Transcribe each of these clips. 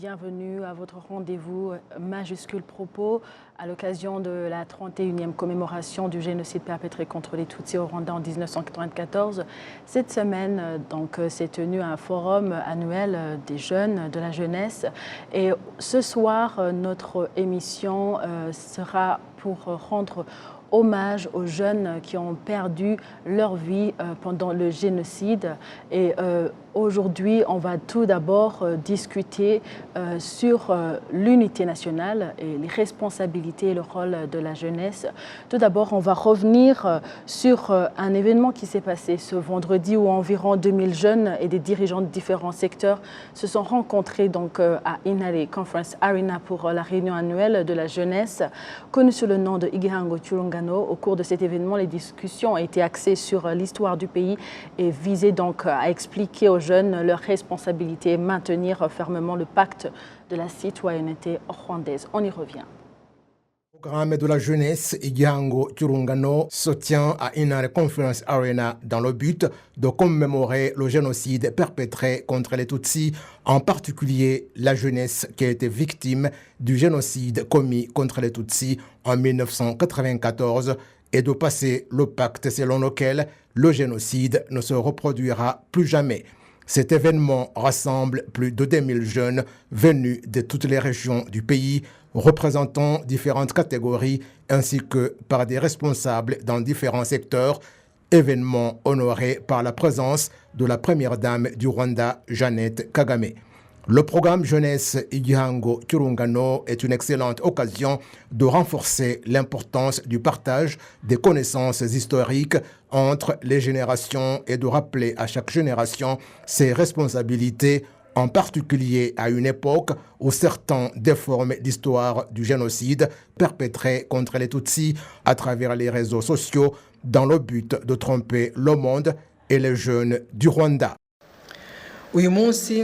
bienvenue à votre rendez-vous majuscule propos à l'occasion de la 31e commémoration du génocide perpétré contre les Tutsis au Rwanda en 1994. Cette semaine, s'est tenu un forum annuel des jeunes, de la jeunesse. Et ce soir, notre émission sera pour rendre hommage aux jeunes qui ont perdu leur vie pendant le génocide. Et aujourd'hui, on va tout d'abord discuter sur l'unité nationale et les responsabilités et le rôle de la jeunesse. Tout d'abord, on va revenir sur un événement qui s'est passé ce vendredi où environ 2000 jeunes et des dirigeants de différents secteurs se sont rencontrés à Inale Conference Arena pour la réunion annuelle de la jeunesse, connue sous le nom de Igihango Churungano. Au cours de cet événement, les discussions ont été axées sur l'histoire du pays et visaient donc à expliquer aux jeunes leurs responsabilités et maintenir fermement le pacte de la citoyenneté rwandaise. On y revient. Le programme de la jeunesse Igihango Churungano se tient à Inale Conference Arena dans le but de commémorer le génocide perpétré contre les Tutsis, en particulier la jeunesse qui a été victime du génocide commis contre les Tutsis en 1994 et de passer le pacte selon lequel le génocide ne se reproduira plus jamais. Cet événement rassemble plus de 2000 jeunes venus de toutes les régions du pays, représentant différentes catégories ainsi que par des responsables dans différents secteurs, événement honoré par la présence de la première dame du Rwanda, Jeannette Kagame. Le programme Jeunesse Igihango Churungano est une excellente occasion de renforcer l'importance du partage des connaissances historiques entre les générations et de rappeler à chaque génération ses responsabilités, en particulier à une époque où certains déforment l'histoire du génocide perpétré contre les Tutsis à travers les réseaux sociaux dans le but de tromper le monde et les jeunes du Rwanda. Aujourd'hui,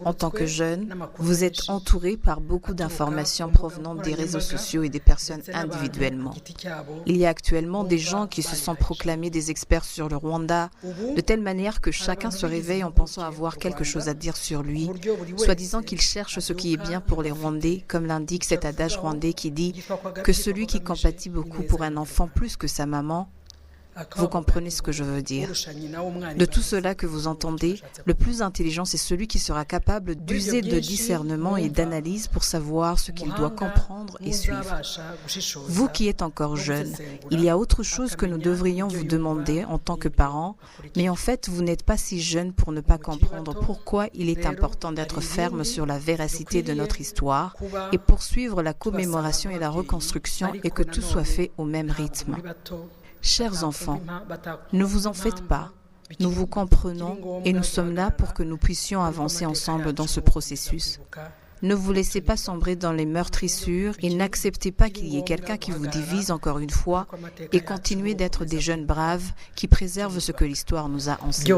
en tant que jeune, vous êtes entouré par beaucoup d'informations provenant des réseaux sociaux et des personnes individuellement. Il y a actuellement des gens qui se sont proclamés des experts sur le Rwanda, de telle manière que chacun se réveille en pensant avoir quelque chose à dire sur lui, soi-disant qu'il cherche ce qui est bien pour les Rwandais, comme l'indique cet adage rwandais qui dit que celui qui compatit beaucoup pour un enfant plus que sa maman. Vous comprenez ce que je veux dire. De tout cela que vous entendez, le plus intelligent, c'est celui qui sera capable d'user de discernement et d'analyse pour savoir ce qu'il doit comprendre et suivre. Vous qui êtes encore jeune, il y a autre chose que nous devrions vous demander en tant que parents, mais en fait, vous n'êtes pas si jeune pour ne pas comprendre pourquoi il est important d'être ferme sur la véracité de notre histoire et poursuivre la commémoration et la reconstruction et que tout soit fait au même rythme. Chers enfants, ne vous en faites pas. Nous vous comprenons et nous sommes là pour que nous puissions avancer ensemble dans ce processus. Ne vous laissez pas sombrer dans les meurtrissures et n'acceptez pas qu'il y ait quelqu'un qui vous divise encore une fois et continuez d'être des jeunes braves qui préservent ce que l'histoire nous a enseigné.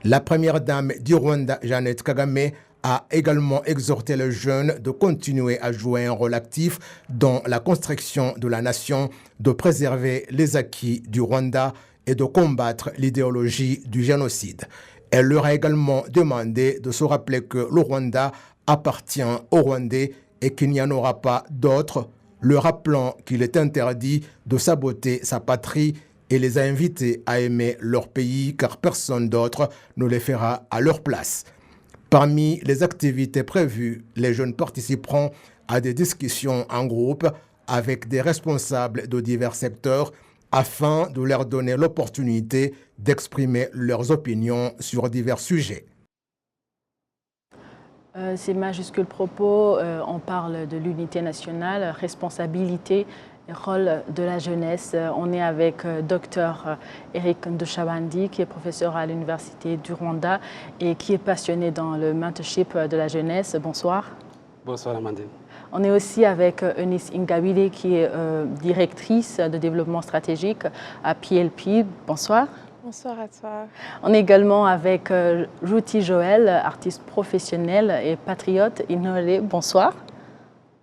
La première dame du Rwanda, Jeannette Kagame, a également exhorté les jeunes de continuer à jouer un rôle actif dans la construction de la nation, de préserver les acquis du Rwanda et de combattre l'idéologie du génocide. Elle leur a également demandé de se rappeler que le Rwanda appartient aux Rwandais et qu'il n'y en aura pas d'autres, leur rappelant qu'il est interdit de saboter sa patrie et les a invités à aimer leur pays car personne d'autre ne les fera à leur place. Parmi les activités prévues, les jeunes participeront à des discussions en groupe avec des responsables de divers secteurs afin de leur donner l'opportunité d'exprimer leurs opinions sur divers sujets. Ces majuscules propos, on parle de l'unité nationale, responsabilité et rôle de la jeunesse. On est avec Dr Eric Ndushabandi, qui est professeur à l'Université du Rwanda et qui est passionné dans le mentorship de la jeunesse. Bonsoir. Bonsoir Amandine. On est aussi avec Eunice Ingabire, qui est directrice de développement stratégique à PLP. Bonsoir. Bonsoir à toi. On est également avec Ruti Joël, artiste professionnelle et patriote. Inole, bonsoir.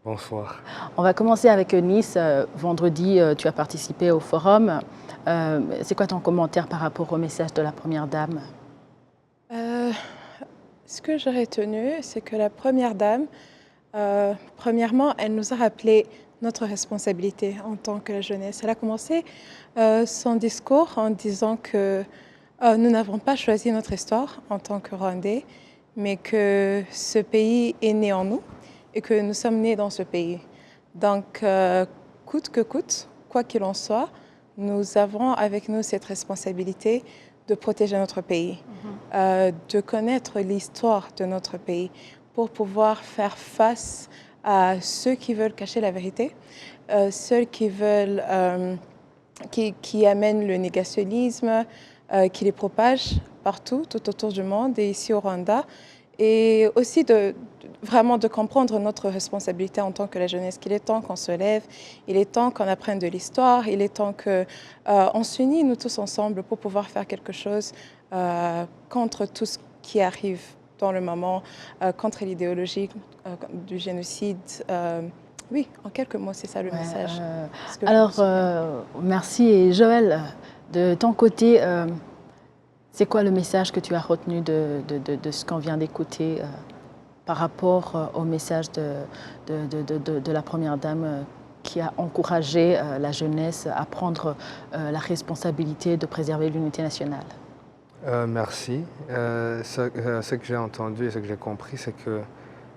Bonsoir. On va commencer avec Eunice. Vendredi, tu as participé au forum. C'est quoi ton commentaire par rapport au message de la Première Dame? Ce que j'ai retenu, c'est que la première dame, premièrement, elle nous a rappelé notre responsabilité en tant que la jeunesse. Elle a commencé son discours en disant que nous n'avons pas choisi notre histoire en tant que Rwandais, mais que ce pays est né en nous et que nous sommes nés dans ce pays. Donc, coûte que coûte, quoi qu'il en soit, nous avons avec nous cette responsabilité de protéger notre pays, de connaître l'histoire de notre pays pour pouvoir faire face à ceux qui veulent cacher la vérité, ceux qui veulent, qui amènent le négationnisme, qui les propagent partout, tout autour du monde et ici au Rwanda. Et aussi vraiment de comprendre notre responsabilité en tant que la jeunesse, qu'il est temps qu'on se lève, il est temps qu'on apprenne de l'histoire, il est temps qu'on s'unisse nous tous ensemble pour pouvoir faire quelque chose contre tout ce qui arrive dans le moment, contre l'idéologie du génocide. Oui, en quelques mots, c'est ça le message. Alors, merci. Et Joël, de ton côté, c'est quoi le message que tu as retenu de ce qu'on vient d'écouter par rapport au message de la Première Dame qui a encouragé la jeunesse à prendre la responsabilité de préserver l'unité nationale? Merci. Ce que j'ai entendu et ce que j'ai compris, c'est que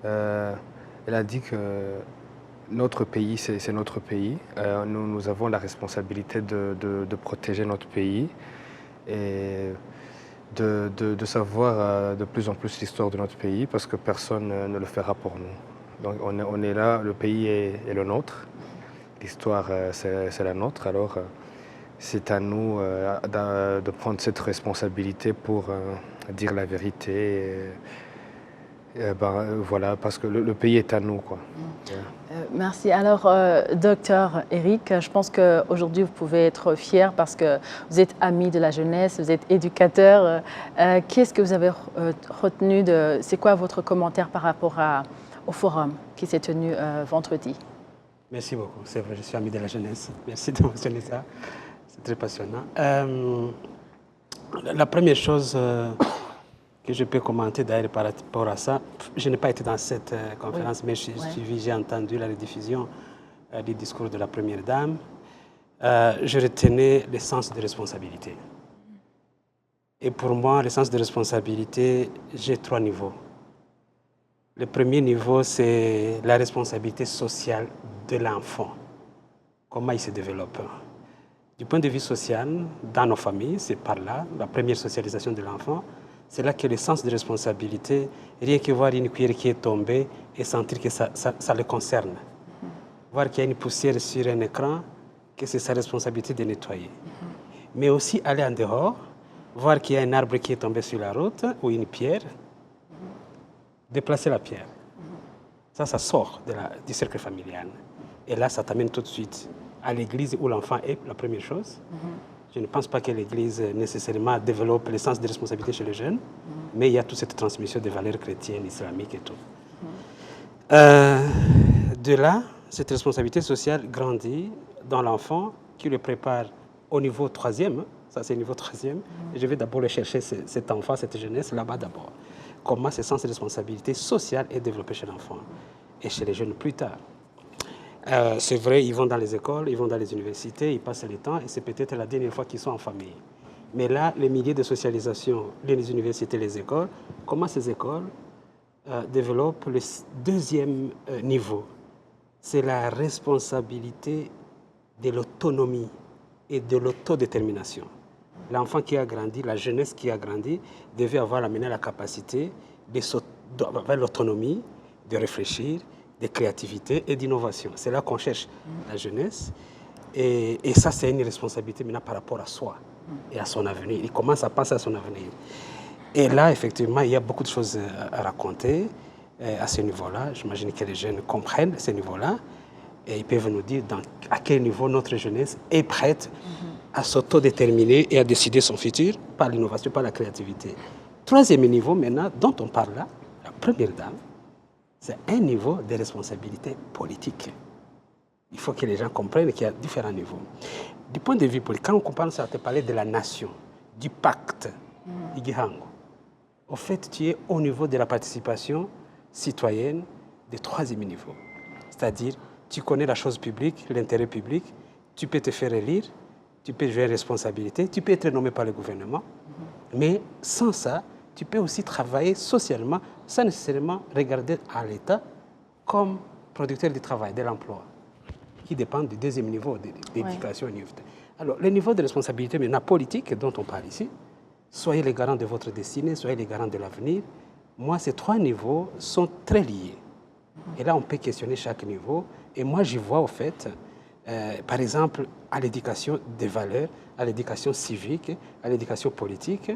elle a dit que notre pays, c'est notre pays. Nous avons la responsabilité de protéger notre pays et de savoir de plus en plus l'histoire de notre pays parce que personne ne le fera pour nous. Donc on est là, le pays est le nôtre, l'histoire c'est la nôtre, alors c'est à nous de prendre cette responsabilité pour dire la vérité. Voilà, parce que le pays est à nous, quoi. Merci. Alors, docteur Eric, je pense qu'aujourd'hui, vous pouvez être fier parce que vous êtes ami de la jeunesse, vous êtes éducateur. Qu'est-ce que vous avez retenu c'est quoi votre commentaire par rapport au forum qui s'est tenu vendredi? Merci beaucoup. C'est vrai, je suis ami de la jeunesse. Merci de mentionner ça. C'est très passionnant. La première chose que je peux commenter d'ailleurs par rapport à ça, je n'ai pas été dans cette conférence, mais j'ai entendu la rediffusion du discours de la Première Dame. Je retenais le sens de responsabilité. Et pour moi, le sens de responsabilité, j'ai 3 niveaux. Le premier niveau, c'est la responsabilité sociale de l'enfant. Comment il se développe. Du point de vue social, dans nos familles, c'est par là, la première socialisation de l'enfant. C'est là que le sens de responsabilité, rien que voir une cuillère qui est tombée et sentir que ça le concerne. Voir qu'il y a une poussière sur un écran, que c'est sa responsabilité de nettoyer. Mais aussi aller en dehors, voir qu'il y a un arbre qui est tombé sur la route ou une pierre, déplacer la pierre. Ça sort du cercle familial. Et là, ça t'amène tout de suite à l'église où l'enfant est, la première chose. Je ne pense pas que l'Église nécessairement développe le sens de responsabilité chez les jeunes, mais il y a toute cette transmission des valeurs chrétiennes, islamiques et tout. De là, cette responsabilité sociale grandit dans l'enfant qui le prépare au niveau 3e. Ça, c'est le niveau 3e. Et je vais d'abord le chercher, cet enfant, cette jeunesse, là-bas d'abord. Comment ce sens de responsabilité sociale est développé chez l'enfant et chez les jeunes plus tard. C'est vrai, ils vont dans les écoles, ils vont dans les universités, ils passent le temps et c'est peut-être la dernière fois qu'ils sont en famille. Mais là, les milieux de socialisation, les universités, les écoles, comment ces écoles développent le 2e niveau? C'est la responsabilité de l'autonomie et de l'autodétermination. L'enfant qui a grandi, la jeunesse qui a grandi, devait avoir amené la capacité d'avoir l'autonomie, de réfléchir, de créativité et d'innovation. C'est là qu'on cherche la jeunesse. Et ça, c'est une responsabilité maintenant par rapport à soi et à son avenir. Il commence à penser à son avenir. Et là, effectivement, il y a beaucoup de choses à raconter à ce niveau-là. J'imagine que les jeunes comprennent ce niveau-là et ils peuvent nous dire à quel niveau notre jeunesse est prête à s'autodéterminer et à décider son futur par l'innovation, par la créativité. 3e niveau maintenant, dont on parle là, la Première Dame, c'est un niveau de responsabilité politique. Il faut que les gens comprennent qu'il y a différents niveaux. Du point de vue politique, quand on commence à te parler de la nation, du pacte, Igihango, au fait, tu es au niveau de la participation citoyenne du troisième niveau. C'est-à-dire, tu connais la chose publique, l'intérêt public, tu peux te faire élire, tu peux jouer une responsabilité, tu peux être nommé par le gouvernement, mais sans ça, tu peux aussi travailler socialement sans nécessairement regarder à l'État comme producteur du travail, de l'emploi, qui dépend du deuxième niveau d'éducation. Ouais. Alors, le niveau de responsabilité maintenant politique dont on parle ici, soyez les garants de votre destinée, soyez les garants de l'avenir. Moi, ces trois niveaux sont très liés. Et là, on peut questionner chaque niveau. Et moi, j'y vois, au fait, par exemple, à l'éducation des valeurs, à l'éducation civique, à l'éducation politique,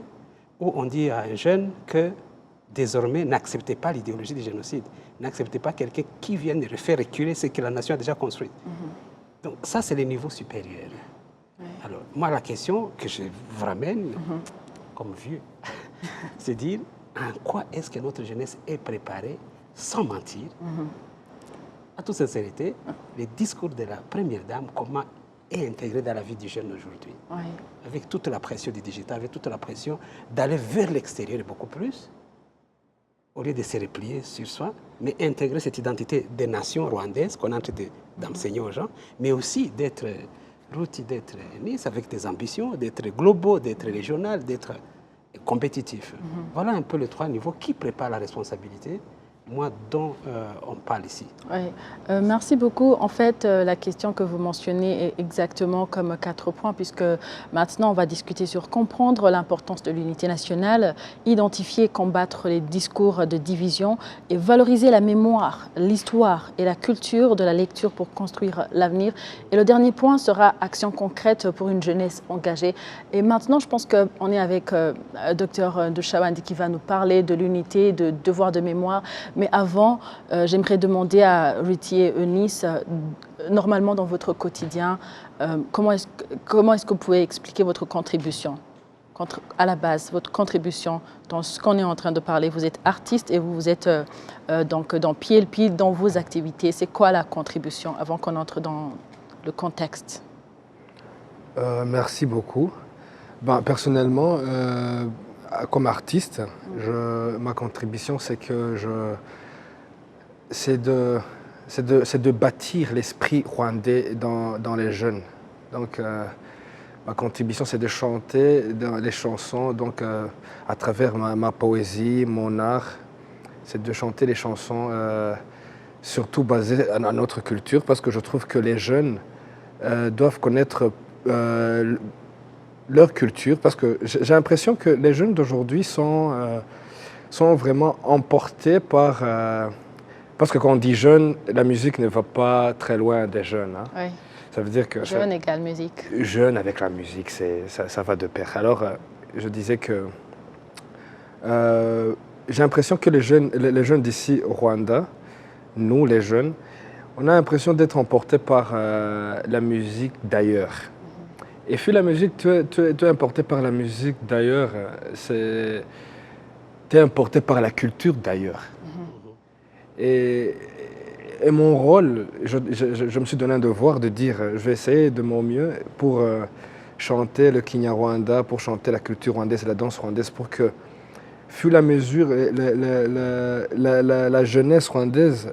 où on dit à un jeune que désormais, n'acceptez pas l'idéologie du génocide. N'acceptez pas quelqu'un qui vienne faire reculer ce que la nation a déjà construit. Donc ça, c'est le niveau supérieur. Alors, moi, la question que je vous ramène, comme vieux, c'est dire en quoi est-ce que notre jeunesse est préparée, sans mentir, à toute sincérité, le discours de la première dame, comment est intégré dans la vie du jeune aujourd'hui. Avec toute la pression du digital, avec toute la pression d'aller vers l'extérieur beaucoup plus, au lieu de se replier sur soi, mais intégrer cette identité des nations rwandaises qu'on est en train d'enseigner aux gens, mais aussi d'être Nice avec des ambitions, d'être globaux, d'être régional, d'être compétitif. Voilà un peu les trois niveaux qui préparent la responsabilité, moi, dont on parle ici. Oui. Merci beaucoup. En fait, la question que vous mentionnez est exactement comme 4 points, puisque maintenant, on va discuter sur comprendre l'importance de l'unité nationale, identifier et combattre les discours de division et valoriser la mémoire, l'histoire et la culture de la lecture pour construire l'avenir. Et le dernier point sera action concrète pour une jeunesse engagée. Et maintenant, je pense qu'on est avec Dr Ndouchawandi qui va nous parler de l'unité, de devoir de mémoire. Mais avant, j'aimerais demander à Ruthie et Eunice, normalement dans votre quotidien, comment est-ce que vous pouvez expliquer votre contribution à la base, votre contribution dans ce qu'on est en train de parler? Vous êtes artiste et vous êtes donc dans PLP, dans vos activités. C'est quoi la contribution avant qu'on entre dans le contexte? Merci beaucoup. Ben, personnellement, comme artiste, ma contribution, c'est de bâtir l'esprit rwandais dans les jeunes. Donc, ma contribution, c'est de chanter les chansons, donc à travers ma poésie, mon art, c'est de chanter les chansons surtout basées à notre culture, parce que je trouve que les jeunes doivent connaître leur culture, parce que j'ai l'impression que les jeunes d'aujourd'hui sont vraiment emportés par... parce que quand on dit jeune, la musique ne va pas très loin des jeunes. Hein. Oui. Ça veut dire que... Jeune égale musique. Jeune avec la musique, ça va de pair. Alors, je disais que j'ai l'impression que les jeunes d'ici au Rwanda, nous les jeunes, on a l'impression d'être emportés par la musique d'ailleurs. Et puis la musique, tu es importé par la musique d'ailleurs, tu es importé par la culture d'ailleurs. Et mon rôle, je me suis donné un devoir de dire, je vais essayer de mon mieux pour chanter le Kinyarwanda, pour chanter la culture rwandaise et la danse rwandaise, pour que, fut la mesure, la jeunesse rwandaise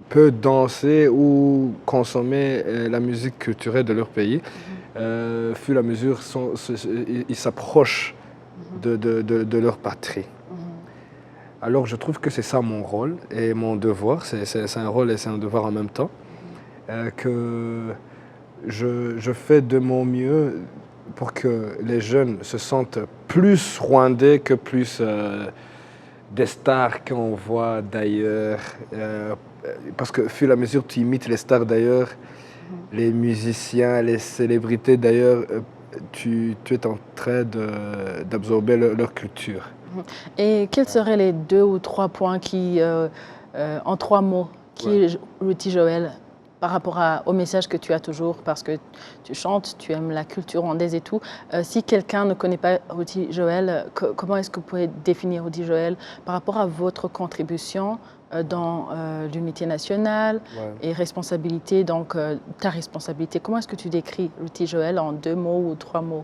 peut danser ou consommer la musique culturelle de leur pays, fut la mesure, ils s'approchent de leur patrie. Alors je trouve que c'est ça mon rôle et mon devoir, c'est un rôle et c'est un devoir en même temps, que je fais de mon mieux pour que les jeunes se sentent plus rwandais que plus des stars qu'on voit d'ailleurs. Parce que, fur et à mesure que tu imites les stars d'ailleurs, les musiciens, les célébrités d'ailleurs, tu es en train d'absorber leur culture. Et quels seraient les 2 ou 3 points qui, en 3 mots, qui est Ruthie Joël par rapport au message que tu as toujours, parce que tu chantes, tu aimes la culture rwandaise et tout. Si quelqu'un ne connaît pas Ruthie Joël, comment est-ce que vous pouvez définir Ruthie Joël par rapport à votre contribution dans l'unité nationale et responsabilité, donc ta responsabilité? Comment est-ce que tu décris Ruthie Joël en 2 mots ou 3 mots?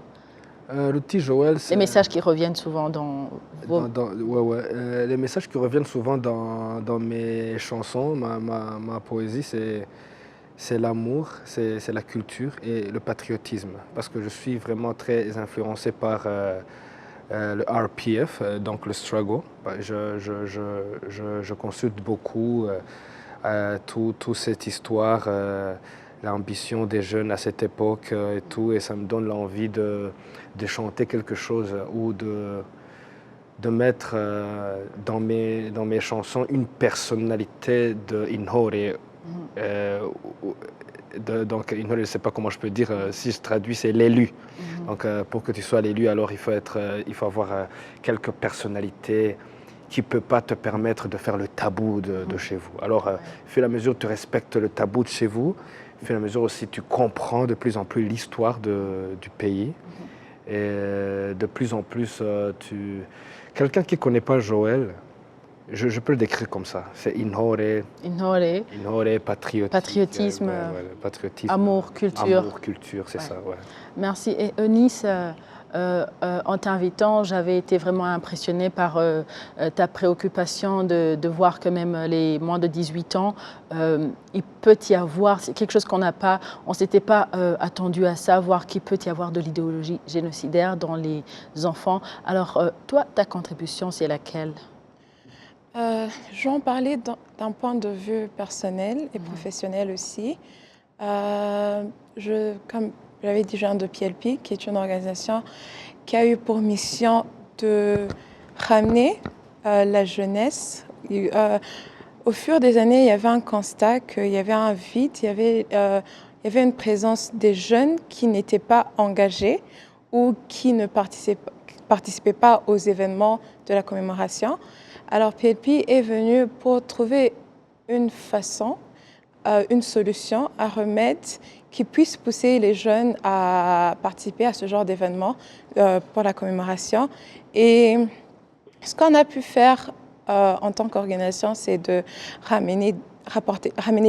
Le petit Joël, c'est... Les messages qui reviennent souvent dans vos... Les messages qui reviennent souvent dans mes chansons, ma poésie, c'est l'amour, c'est la culture et le patriotisme. Parce que je suis vraiment très influencé par le RPF, donc le struggle. Je consulte beaucoup toute cette histoire, l'ambition des jeunes à cette époque et tout, et ça me donne l'envie de chanter quelque chose ou de mettre dans mes chansons une personnalité de Inhore. Donc Inhore, je ne sais pas comment je peux dire, si je traduis, c'est l'élu. Donc pour que tu sois l'élu, alors il faut avoir quelques personnalités qui ne peut pas te permettre de faire le tabou de chez vous. Alors, au fur et à mesure que tu respectes le tabou de chez vous, au fur et à mesure aussi tu comprends de plus en plus l'histoire du pays. Et de plus en plus, quelqu'un qui ne connaît pas Joël, je peux le décrire comme ça. C'est Inhore, patriotisme, amour, culture. Amour, culture, c'est ça, ouais. Merci. Et Eunice, en t'invitant, j'avais été vraiment impressionnée par ta préoccupation de voir que même les moins de 18 ans, il peut y avoir, c'est quelque chose qu'on n'a pas, on ne s'était pas attendu à savoir qu'il peut y avoir de l'idéologie génocidaire dans les enfants. Alors, toi, ta contribution, c'est laquelle? Je vais en parler d'un point de vue personnel et professionnel aussi. Comme j'avais dit, je viens de PLP, qui est une organisation qui a eu pour mission de ramener la jeunesse. Au fur des années, il y avait un constat qu'il y avait un vide, il y avait une présence des jeunes qui n'étaient pas engagés ou qui ne participaient pas aux événements de la commémoration. Alors PLP est venu pour trouver une façon, une solution, un remède qui puisse pousser les jeunes à participer à ce genre d'événement pour la commémoration. Et ce qu'on a pu faire en tant qu'organisation, c'est de ramener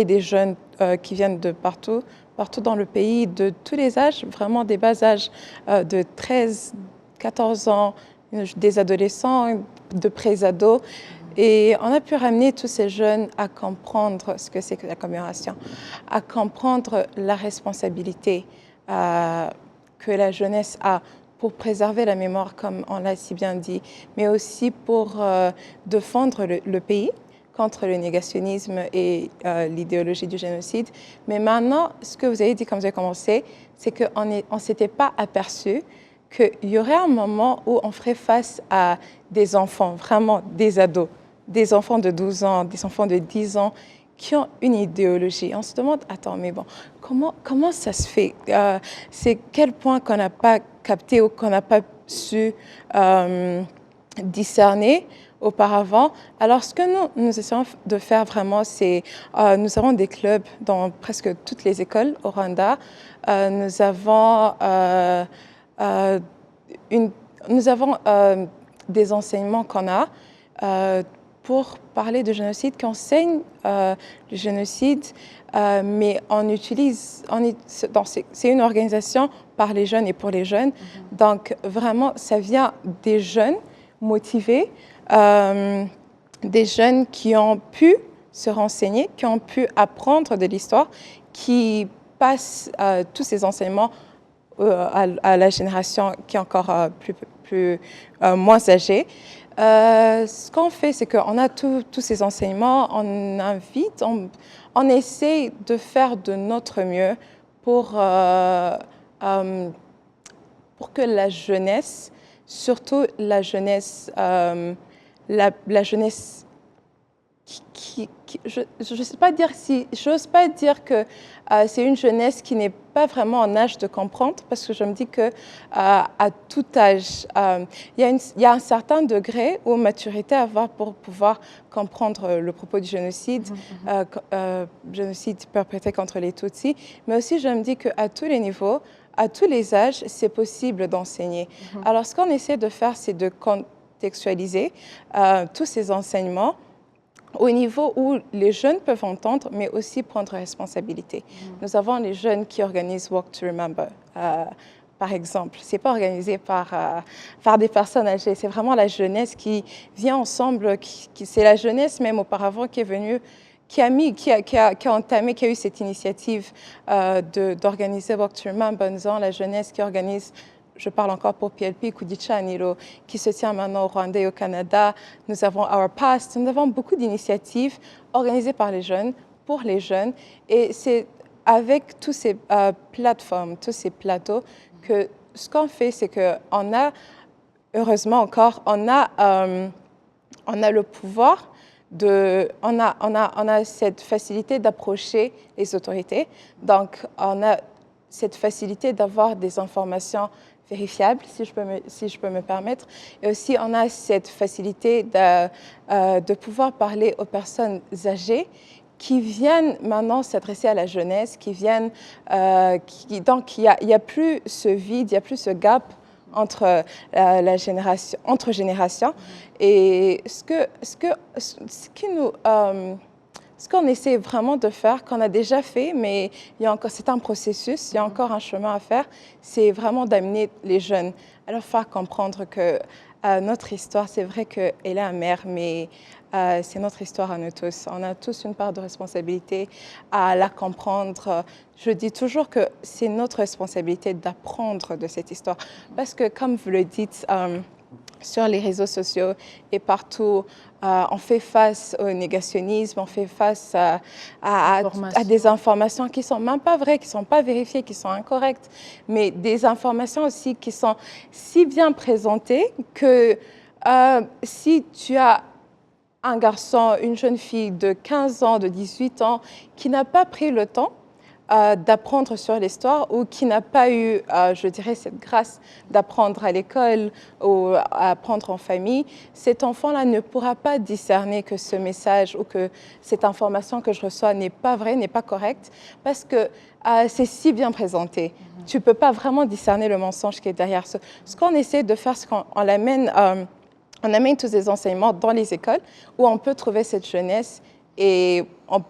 des jeunes qui viennent de partout dans le pays, de tous les âges, vraiment des bas âges, de 13, 14 ans, des adolescents, de pré-ados. Et on a pu ramener tous ces jeunes à comprendre ce que c'est que la commémoration, à comprendre la responsabilité que la jeunesse a pour préserver la mémoire, comme on l'a si bien dit, mais aussi pour défendre le pays contre le négationnisme et l'idéologie du génocide. Mais maintenant, ce que vous avez dit quand vous avez commencé, c'est qu'on ne s'était pas aperçu qu'il y aurait un moment où on ferait face à des enfants, vraiment des ados, des enfants de 12 ans, des enfants de 10 ans qui ont une idéologie. On se demande, attends, mais bon, comment ça se fait? C'est quel point qu'on n'a pas capté ou qu'on n'a pas su discerner auparavant. Alors, ce que nous essayons de faire vraiment, c'est, nous avons des clubs dans presque toutes les écoles au Rwanda. Nous avons des enseignements qu'on a pour parler de génocide, qui enseignent le génocide, mais c'est une organisation par les jeunes et pour les jeunes. Donc vraiment, ça vient des jeunes motivés, des jeunes qui ont pu se renseigner, qui ont pu apprendre de l'histoire, qui passent tous ces enseignements à la génération qui est encore moins âgée. Ce qu'on fait, c'est qu'on a tous ces enseignements, on invite, on essaie de faire de notre mieux pour que la jeunesse, surtout la jeunesse, la jeunesse je n'ose pas dire que c'est une jeunesse qui n'est pas vraiment en âge de comprendre, parce que je me dis que à tout âge, il y a un certain degré ou maturité à avoir pour pouvoir comprendre le propos du génocide, génocide perpétré contre les Tutsis, mais aussi je me dis qu'à tous les niveaux, à tous les âges, c'est possible d'enseigner. Alors ce qu'on essaie de faire, c'est de contextualiser tous ces enseignements au niveau où les jeunes peuvent entendre, mais aussi prendre responsabilité. Nous avons les jeunes qui organisent Walk to Remember par exemple. Ce n'est pas organisé par des personnes âgées. C'est vraiment la jeunesse qui vient ensemble. C'est la jeunesse même auparavant qui est venue, qui a eu cette initiative d'organiser Wakturma Bonzan, la jeunesse qui organise. Je parle encore pour PLP, Kudicha Anilo, qui se tient maintenant au Rwanda et au Canada. Nous avons Our Past. Nous avons beaucoup d'initiatives organisées par les jeunes, pour les jeunes. Et c'est avec toutes ces plateformes, tous ces plateaux, que ce qu'on fait, c'est qu'on a, heureusement encore, on a le pouvoir on a cette facilité d'approcher les autorités. Donc, on a cette facilité d'avoir des informations vérifiables, si je peux me permettre. Et aussi, on a cette facilité de pouvoir parler aux personnes âgées qui viennent maintenant s'adresser à la jeunesse, donc il n'y a plus ce vide, il n'y a plus ce gap entre générations. Et ce qu'on essaie vraiment de faire, qu'on a déjà fait, mais c'est un processus, il y a encore un chemin à faire, c'est vraiment d'amener les jeunes à leur faire comprendre que notre histoire, c'est vrai qu'elle est amère, mais c'est notre histoire à nous tous. On a tous une part de responsabilité à la comprendre. Je dis toujours que c'est notre responsabilité d'apprendre de cette histoire. Parce que, comme vous le dites, sur les réseaux sociaux et partout, on fait face au négationnisme, on fait face à des informations qui ne sont même pas vraies, qui ne sont pas vérifiées, qui sont incorrectes, mais des informations aussi qui sont si bien présentées que si tu as un garçon, une jeune fille de 15 ans, de 18 ans, qui n'a pas pris le temps d'apprendre sur l'histoire ou qui n'a pas eu, je dirais, cette grâce d'apprendre à l'école ou à apprendre en famille, cet enfant-là ne pourra pas discerner que ce message ou que cette information que je reçois n'est pas vraie, n'est pas correcte, parce que c'est si bien présenté. Tu ne peux pas vraiment discerner le mensonge qui est derrière. Ce qu'on essaie de faire, c'est qu'on on amène tous ces enseignements dans les écoles où on peut trouver cette jeunesse et on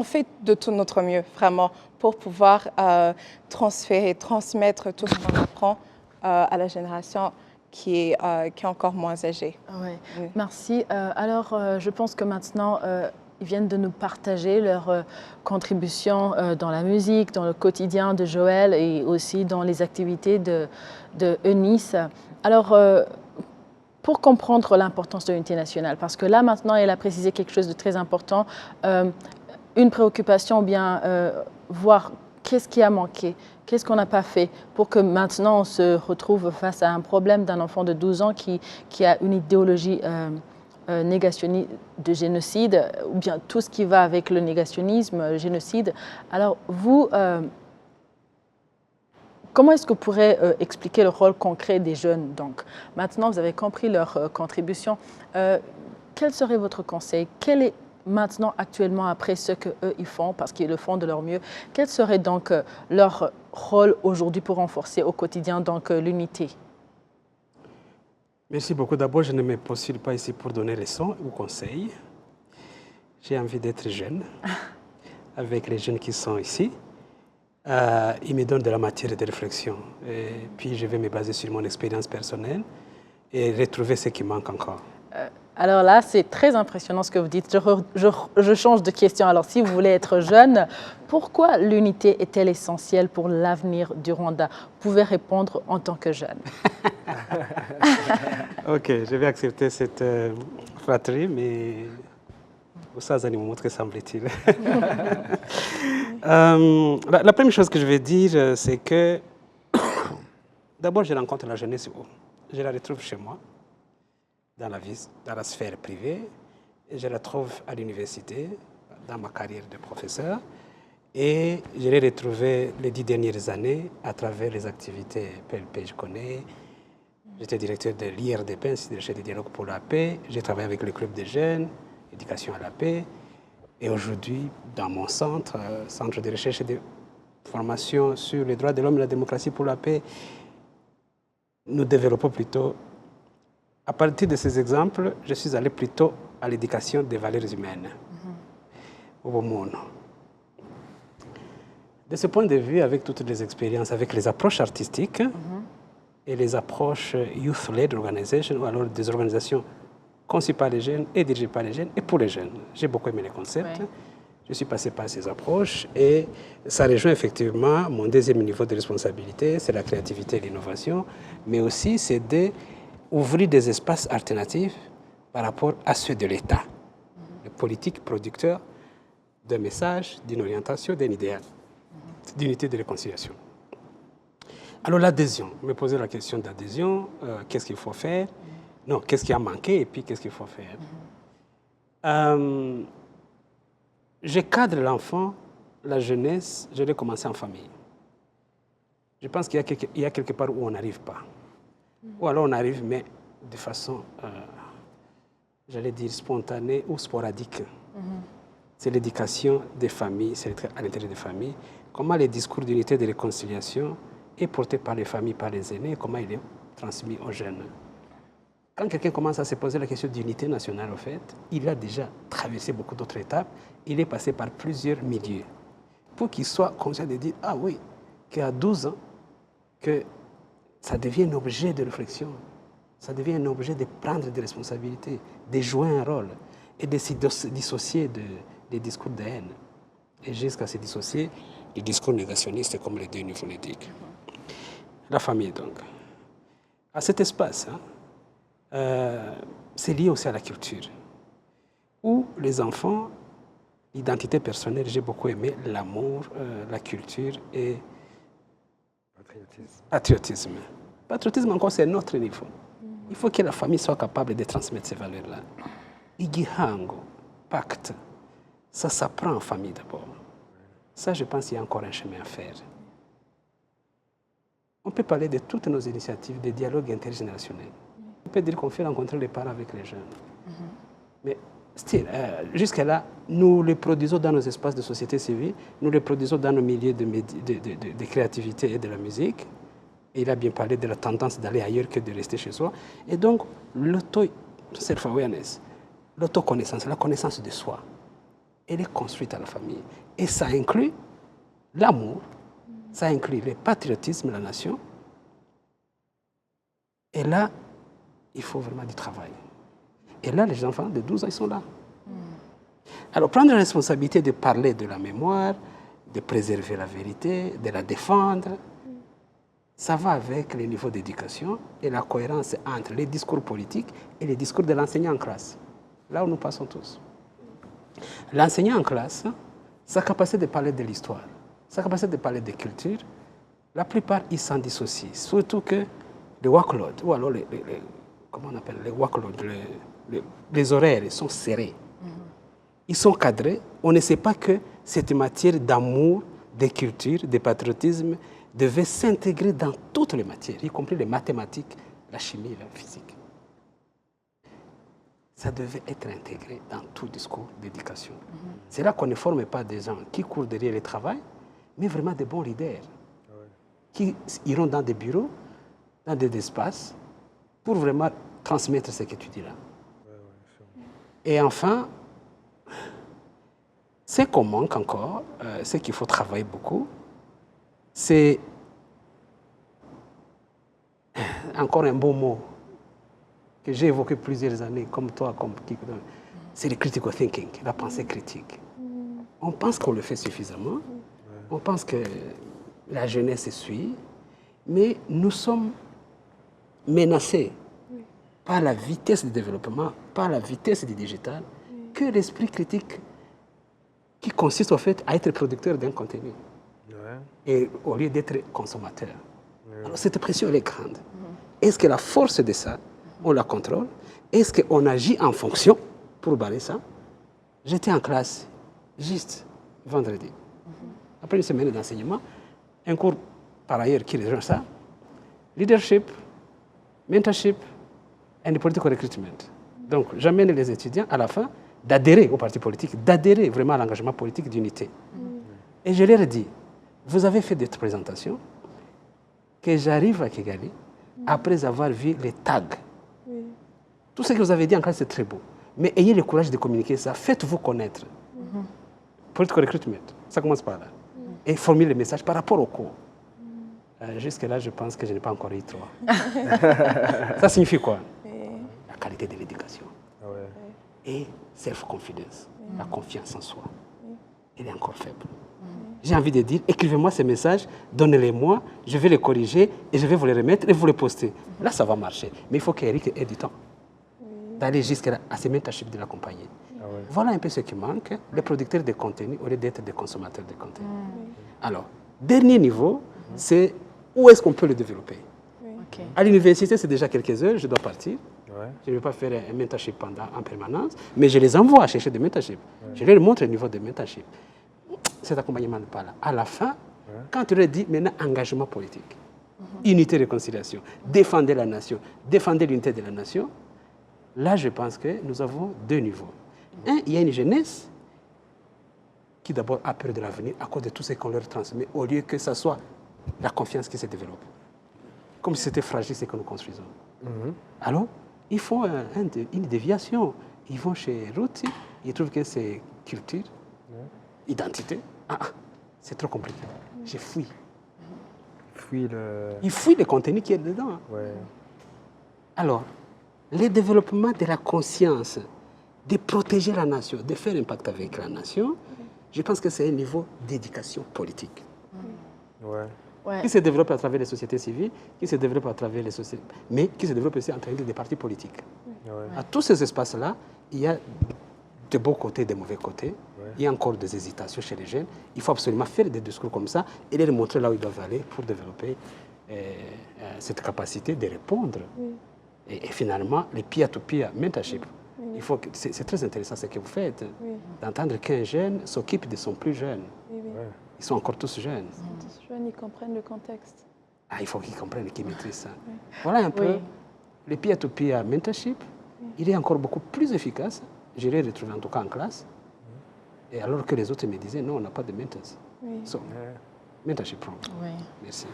fait de tout notre mieux, vraiment, pour pouvoir transmettre tout ce qu'on apprend à la génération qui est encore moins âgée. Ouais. Oui. Merci. Alors, je pense que maintenant, ils viennent de nous partager leur contribution dans la musique, dans le quotidien de Joël et aussi dans les activités de Eunice. Alors, pour comprendre l'importance de l'unité nationale, parce que là maintenant elle a précisé quelque chose de très important, une préoccupation ou bien voir qu'est-ce qui a manqué, qu'est-ce qu'on n'a pas fait pour que maintenant on se retrouve face à un problème d'un enfant de 12 ans qui a une idéologie négationniste de génocide, ou bien tout ce qui va avec le négationnisme, génocide. Alors vous, comment est-ce que vous pourrez expliquer le rôle concret des jeunes? Donc, maintenant, vous avez compris leur contribution. Quel serait votre conseil? Quel est maintenant, actuellement, après ce qu'eux, ils font, parce qu'ils le font de leur mieux, quel serait donc leur rôle aujourd'hui pour renforcer au quotidien donc l'unité? Merci beaucoup. D'abord, je ne me postule pas ici pour donner leçons ou conseils. J'ai envie d'être jeune, avec les jeunes qui sont ici. Il me donne de la matière de réflexion. Et puis, je vais me baser sur mon expérience personnelle et retrouver ce qui manque encore. Alors là, c'est très impressionnant ce que vous dites. Je change de question. Alors, si vous voulez être jeune, pourquoi l'unité est-elle essentielle pour l'avenir du Rwanda? Vous pouvez répondre en tant que jeune. Ok, je vais accepter cette flatterie, mais ça me montre, semble-t-il. La première chose que je vais dire, c'est que d'abord, je rencontre la jeunesse où je la retrouve chez moi, dans la sphère privée, et je la trouve à l'université, dans ma carrière de professeur, et je l'ai retrouvée les 10 dernières années à travers les activités PLP, je connais. J'étais directeur de l'IRDP, Institut de recherche et dialogue pour la paix. J'ai travaillé avec le club des jeunes, éducation à la paix. Et aujourd'hui, dans mon centre de recherche et de formation sur les droits de l'homme et la démocratie pour la paix, nous développons plutôt, à partir de ces exemples, je suis allé plutôt à l'éducation des valeurs humaines, au monde. De ce point de vue, avec toutes les expériences, avec les approches artistiques et les approches youth-led organization, ou alors des organisations conçues par les jeunes et dirigées par les jeunes et pour les jeunes. J'ai beaucoup aimé les concepts. Je suis passé par ces approches et ça rejoint effectivement mon deuxième niveau de responsabilité, c'est la créativité et l'innovation, mais aussi c'est d'ouvrir des espaces alternatifs par rapport à ceux de l'État, le politique producteur d'un message, d'une orientation, d'un idéal, d'unité de réconciliation. Alors l'adhésion, me poser la question d'adhésion, qu'est-ce qu'il faut faire? Non, qu'est-ce qui a manqué et puis qu'est-ce qu'il faut faire? Je cadre l'enfant, la jeunesse, je l'ai commencé en famille. Je pense qu'il y a quelque part où on n'arrive pas. Ou alors on arrive, mais de façon, j'allais dire, spontanée ou sporadique. C'est l'éducation des familles, c'est à l'intérieur des familles. Comment les discours d'unité et de réconciliation est porté par les familles, par les aînés, comment il est transmis aux jeunes. Quand quelqu'un commence à se poser la question d'unité nationale, en fait, il a déjà traversé beaucoup d'autres étapes. Il est passé par plusieurs milieux. Pour qu'il soit conscient de dire, ah oui, qu'à 12 ans, que ça devient un objet de réflexion, ça devient un objet de prendre des responsabilités, de jouer un rôle et de se dissocier des discours de haine. Et jusqu'à se dissocier des discours négationnistes comme les deux niveaux l'éthique. La famille, donc. À cet espace, c'est lié aussi à la culture, où les enfants, l'identité personnelle, j'ai beaucoup aimé l'amour, la culture et patriotisme. Patriotisme, encore, c'est un autre niveau. Il faut que la famille soit capable de transmettre ces valeurs-là. Igihango, pacte, ça s'apprend en famille d'abord. Ça, je pense qu'il y a encore un chemin à faire. On peut parler de toutes nos initiatives de dialogue intergénérationnel. On peut dire qu'on fait rencontrer les parents avec les jeunes. Mais jusqu'à là, nous les produisons dans nos espaces de société civile, nous les produisons dans nos milieux de créativité et de la musique. Et il a bien parlé de la tendance d'aller ailleurs que de rester chez soi. Et donc, self-awareness, l'autoconnaissance, la connaissance de soi, elle est construite à la famille. Et ça inclut l'amour, ça inclut le patriotisme de la nation. Et là, il faut vraiment du travail. Et là, les enfants de 12 ans, ils sont là. Alors, prendre la responsabilité de parler de la mémoire, de préserver la vérité, de la défendre, ça va avec le niveau d'éducation et la cohérence entre les discours politiques et les discours de l'enseignant en classe. Là où nous passons tous. L'enseignant en classe, sa capacité de parler de l'histoire, sa capacité de parler de culture, la plupart, ils s'en dissocient. Surtout que le workload, ou alors comment on appelle les workload, les horaires sont serrés. Ils sont cadrés. On ne sait pas que cette matière d'amour, de culture, de patriotisme devait s'intégrer dans toutes les matières, y compris les mathématiques, la chimie, la physique. Ça devait être intégré dans tout discours d'éducation. C'est là qu'on ne forme pas des gens qui courent derrière le travail, mais vraiment des bons leaders, qui iront dans des bureaux, dans des espaces, pour vraiment transmettre ce que tu dis là. Et enfin, ce qu'on manque encore, ce qu'il faut travailler beaucoup, c'est encore un beau mot que j'ai évoqué plusieurs années, comme toi, c'est le critical thinking, la pensée critique. On pense qu'on le fait suffisamment, on pense que la jeunesse suit, mais nous sommes menacés par la vitesse du développement, par la vitesse du digital, que l'esprit critique qui consiste au fait à être producteur d'un contenu, et au lieu d'être consommateur. Alors cette pression, elle est grande. Est-ce que la force de ça, on la contrôle? Est-ce qu'on agit en fonction pour barrer ça? J'étais en classe, juste vendredi. Après une semaine d'enseignement, un cours par ailleurs qui rejoint ça, leadership, mentorship and political recruitment. Donc j'amène les étudiants à la fin d'adhérer au parti politique, d'adhérer vraiment à l'engagement politique d'unité. Et je leur ai dit, vous avez fait des présentations, que j'arrive à Kigali après avoir vu les tags. Tout ce que vous avez dit en classe, c'est très beau. Mais ayez le courage de communiquer ça, faites-vous connaître. Political recruitment, ça commence par là. et formuler le message par rapport au cours. Jusque-là, je pense que je n'ai pas encore eu 3. Ça signifie quoi? La qualité de l'éducation. Et self-confidence, la confiance en soi. Elle est encore faible. J'ai envie de dire, écrivez-moi ces messages, donnez-les-moi, je vais les corriger et je vais vous les remettre et vous les poster. Là, ça va marcher. Mais il faut qu'Eric ait du temps d'aller jusqu'à ces mentorships de l'accompagner. Voilà un peu ce qui manque. Les producteurs de contenu au lieu d'être des consommateurs de contenu. Alors, dernier niveau, c'est où est-ce qu'on peut le développer. À l'université, c'est déjà quelques heures, je dois partir. Je ne vais pas faire un mentorship en permanence, mais je les envoie à chercher des mentorships. Je leur montre le niveau de mentorship. Cet accompagnement n'est pas là. À la fin, quand tu leur dis maintenant engagement politique, unité, réconciliation, défendre la nation, défendre l'unité de la nation, là, je pense que nous avons 2 niveaux. Un, il y a une jeunesse qui d'abord a peur de l'avenir à cause de tout ce qu'on leur transmet, au lieu que ce soit la confiance qui se développe. Comme si c'était fragile ce que nous construisons. Alors, ils font une déviation. Ils vont chez Ruth, ils trouvent que c'est culture, identité. C'est trop compliqué. Je fuis. Ils fuient le contenu qui est dedans. Alors, le développement de la conscience, de protéger la nation, de faire impact avec la nation, je pense que c'est un niveau d'éducation politique. Qui se développe à travers les sociétés civiles, qui se développe à travers les sociétés, mais qui se développe aussi à travers des partis politiques. À tous ces espaces-là, il y a de beaux côtés et de mauvais côtés. Il y a encore des hésitations chez les jeunes. Il faut absolument faire des discours comme ça et les montrer là où ils doivent aller pour développer cette capacité de répondre. Et finalement, les peer-to-peer mentorship. C'est très intéressant ce que vous faites, d'entendre qu'un jeune s'occupe de son plus jeune. Ils sont encore tous jeunes. Ils sont tous jeunes, ils comprennent le contexte. Il faut qu'ils comprennent, qu'ils maîtrisent ça. Voilà un peu. Le peer-to-peer mentorship, il est encore beaucoup plus efficace. Je l'ai retrouvé en tout cas en classe. Et alors que les autres me disaient, non, on n'a pas de mentors. So, mentorship program. Merci.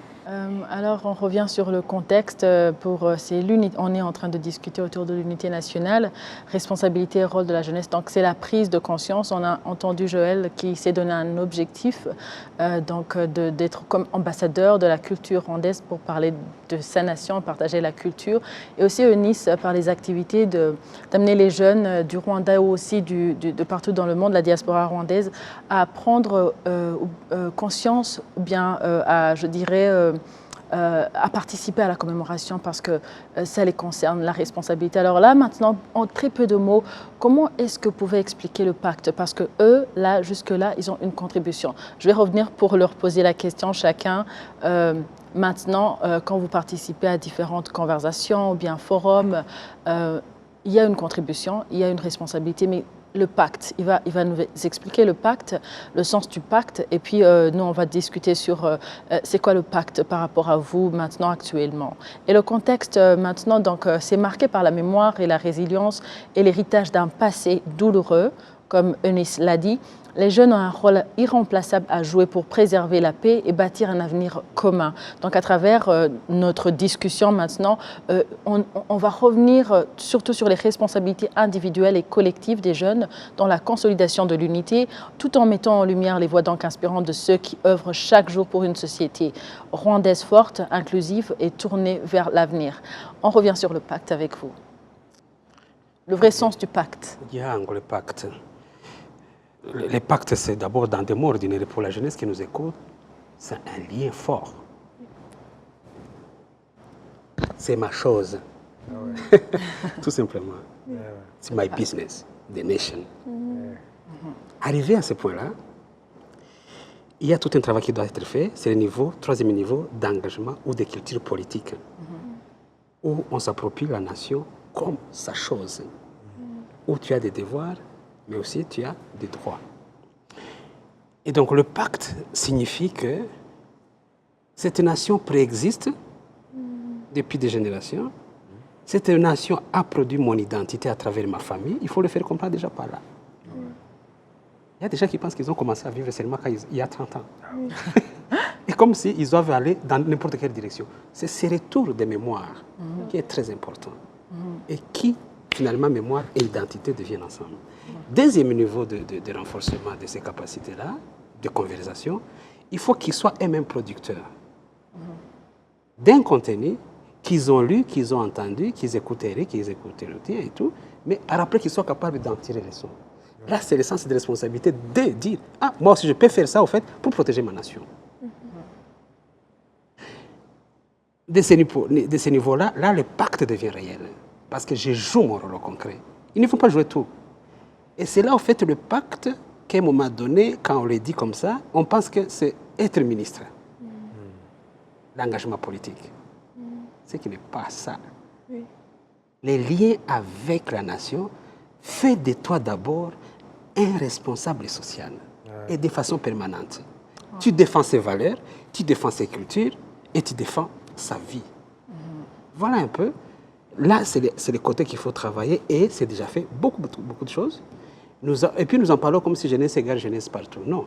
Alors, on revient sur le contexte. On est en train de discuter autour de l'unité nationale, responsabilité et rôle de la jeunesse. Donc, c'est la prise de conscience. On a entendu Joël qui s'est donné un objectif, d'être comme ambassadeur de la culture rwandaise pour parler de sa nation, partager la culture. Et aussi, Eunice, par les activités d'amener les jeunes du Rwanda ou aussi de partout dans le monde, la diaspora rwandaise, à prendre conscience ou bien à participer à la commémoration parce que ça les concerne, la responsabilité. Alors là, maintenant, en très peu de mots, comment est-ce que vous pouvez expliquer le pacte? Parce que eux, là, jusque-là, ils ont une contribution. Je vais revenir pour leur poser la question chacun. Maintenant, quand vous participez à différentes conversations ou bien forums, il y a une contribution, il y a une responsabilité, mais le pacte, il va nous expliquer le pacte, le sens du pacte, et puis nous, on va discuter sur c'est quoi le pacte par rapport à vous maintenant, actuellement. Et le contexte maintenant, donc, c'est marqué par la mémoire et la résilience et l'héritage d'un passé douloureux, comme Eunice l'a dit. Les jeunes ont un rôle irremplaçable à jouer pour préserver la paix et bâtir un avenir commun. Donc à travers notre discussion maintenant, on va revenir surtout sur les responsabilités individuelles et collectives des jeunes dans la consolidation de l'unité, tout en mettant en lumière les voix donc inspirantes de ceux qui œuvrent chaque jour pour une société rwandaise forte, inclusive et tournée vers l'avenir. On revient sur le pacte avec vous. Le vrai sens du pacte. Il y a le pacte. Le pacte, c'est d'abord dans des mots ordinaires pour la jeunesse qui nous écoute, c'est un lien fort. C'est ma chose. Tout simplement. C'est my business, the nation. Arrivé à ce point-là, il y a tout un travail qui doit être fait. C'est le troisième niveau d'engagement ou de culture politique, où on s'approprie la nation comme sa chose, où tu as des devoirs, mais aussi tu as des droits. Et donc le pacte signifie que cette nation préexiste depuis des générations. Cette nation a produit mon identité à travers ma famille. Il faut le faire comprendre déjà par là. Il y a des gens qui pensent qu'ils ont commencé à vivre seulement il y a 30 ans. Et comme s'ils doivent aller dans n'importe quelle direction. C'est ce retour de mémoire qui est très important. Et qui, finalement, mémoire et identité deviennent ensemble. Deuxième niveau de renforcement de ces capacités-là, de conversation, il faut qu'ils soient eux-mêmes producteurs d'un contenu qu'ils ont lu, qu'ils ont entendu, qu'ils écoutent Eric, qu'ils écoutent Luthier et tout, mais après qu'ils soient capables d'en tirer les leçons. Là, c'est le sens de responsabilité de dire « Ah, moi aussi, je peux faire ça, au fait, pour protéger ma nation. » De ce niveau-là, là, le pacte devient réel. Parce que je joue mon rôle au concret. Il ne faut pas jouer tout. Et c'est là, en fait, le pacte qu'à un moment donné, quand on le dit comme ça, on pense que c'est être ministre. L'engagement politique. Ce qui n'est pas ça. Oui. Les liens avec la nation fait de toi d'abord un responsable social et de façon permanente. Tu défends ses valeurs, tu défends ses cultures et tu défends sa vie. Voilà un peu. Là, c'est le côté qu'il faut travailler et c'est déjà fait beaucoup de choses. Et puis nous en parlons comme si jeunesse égale jeunesse partout. Non.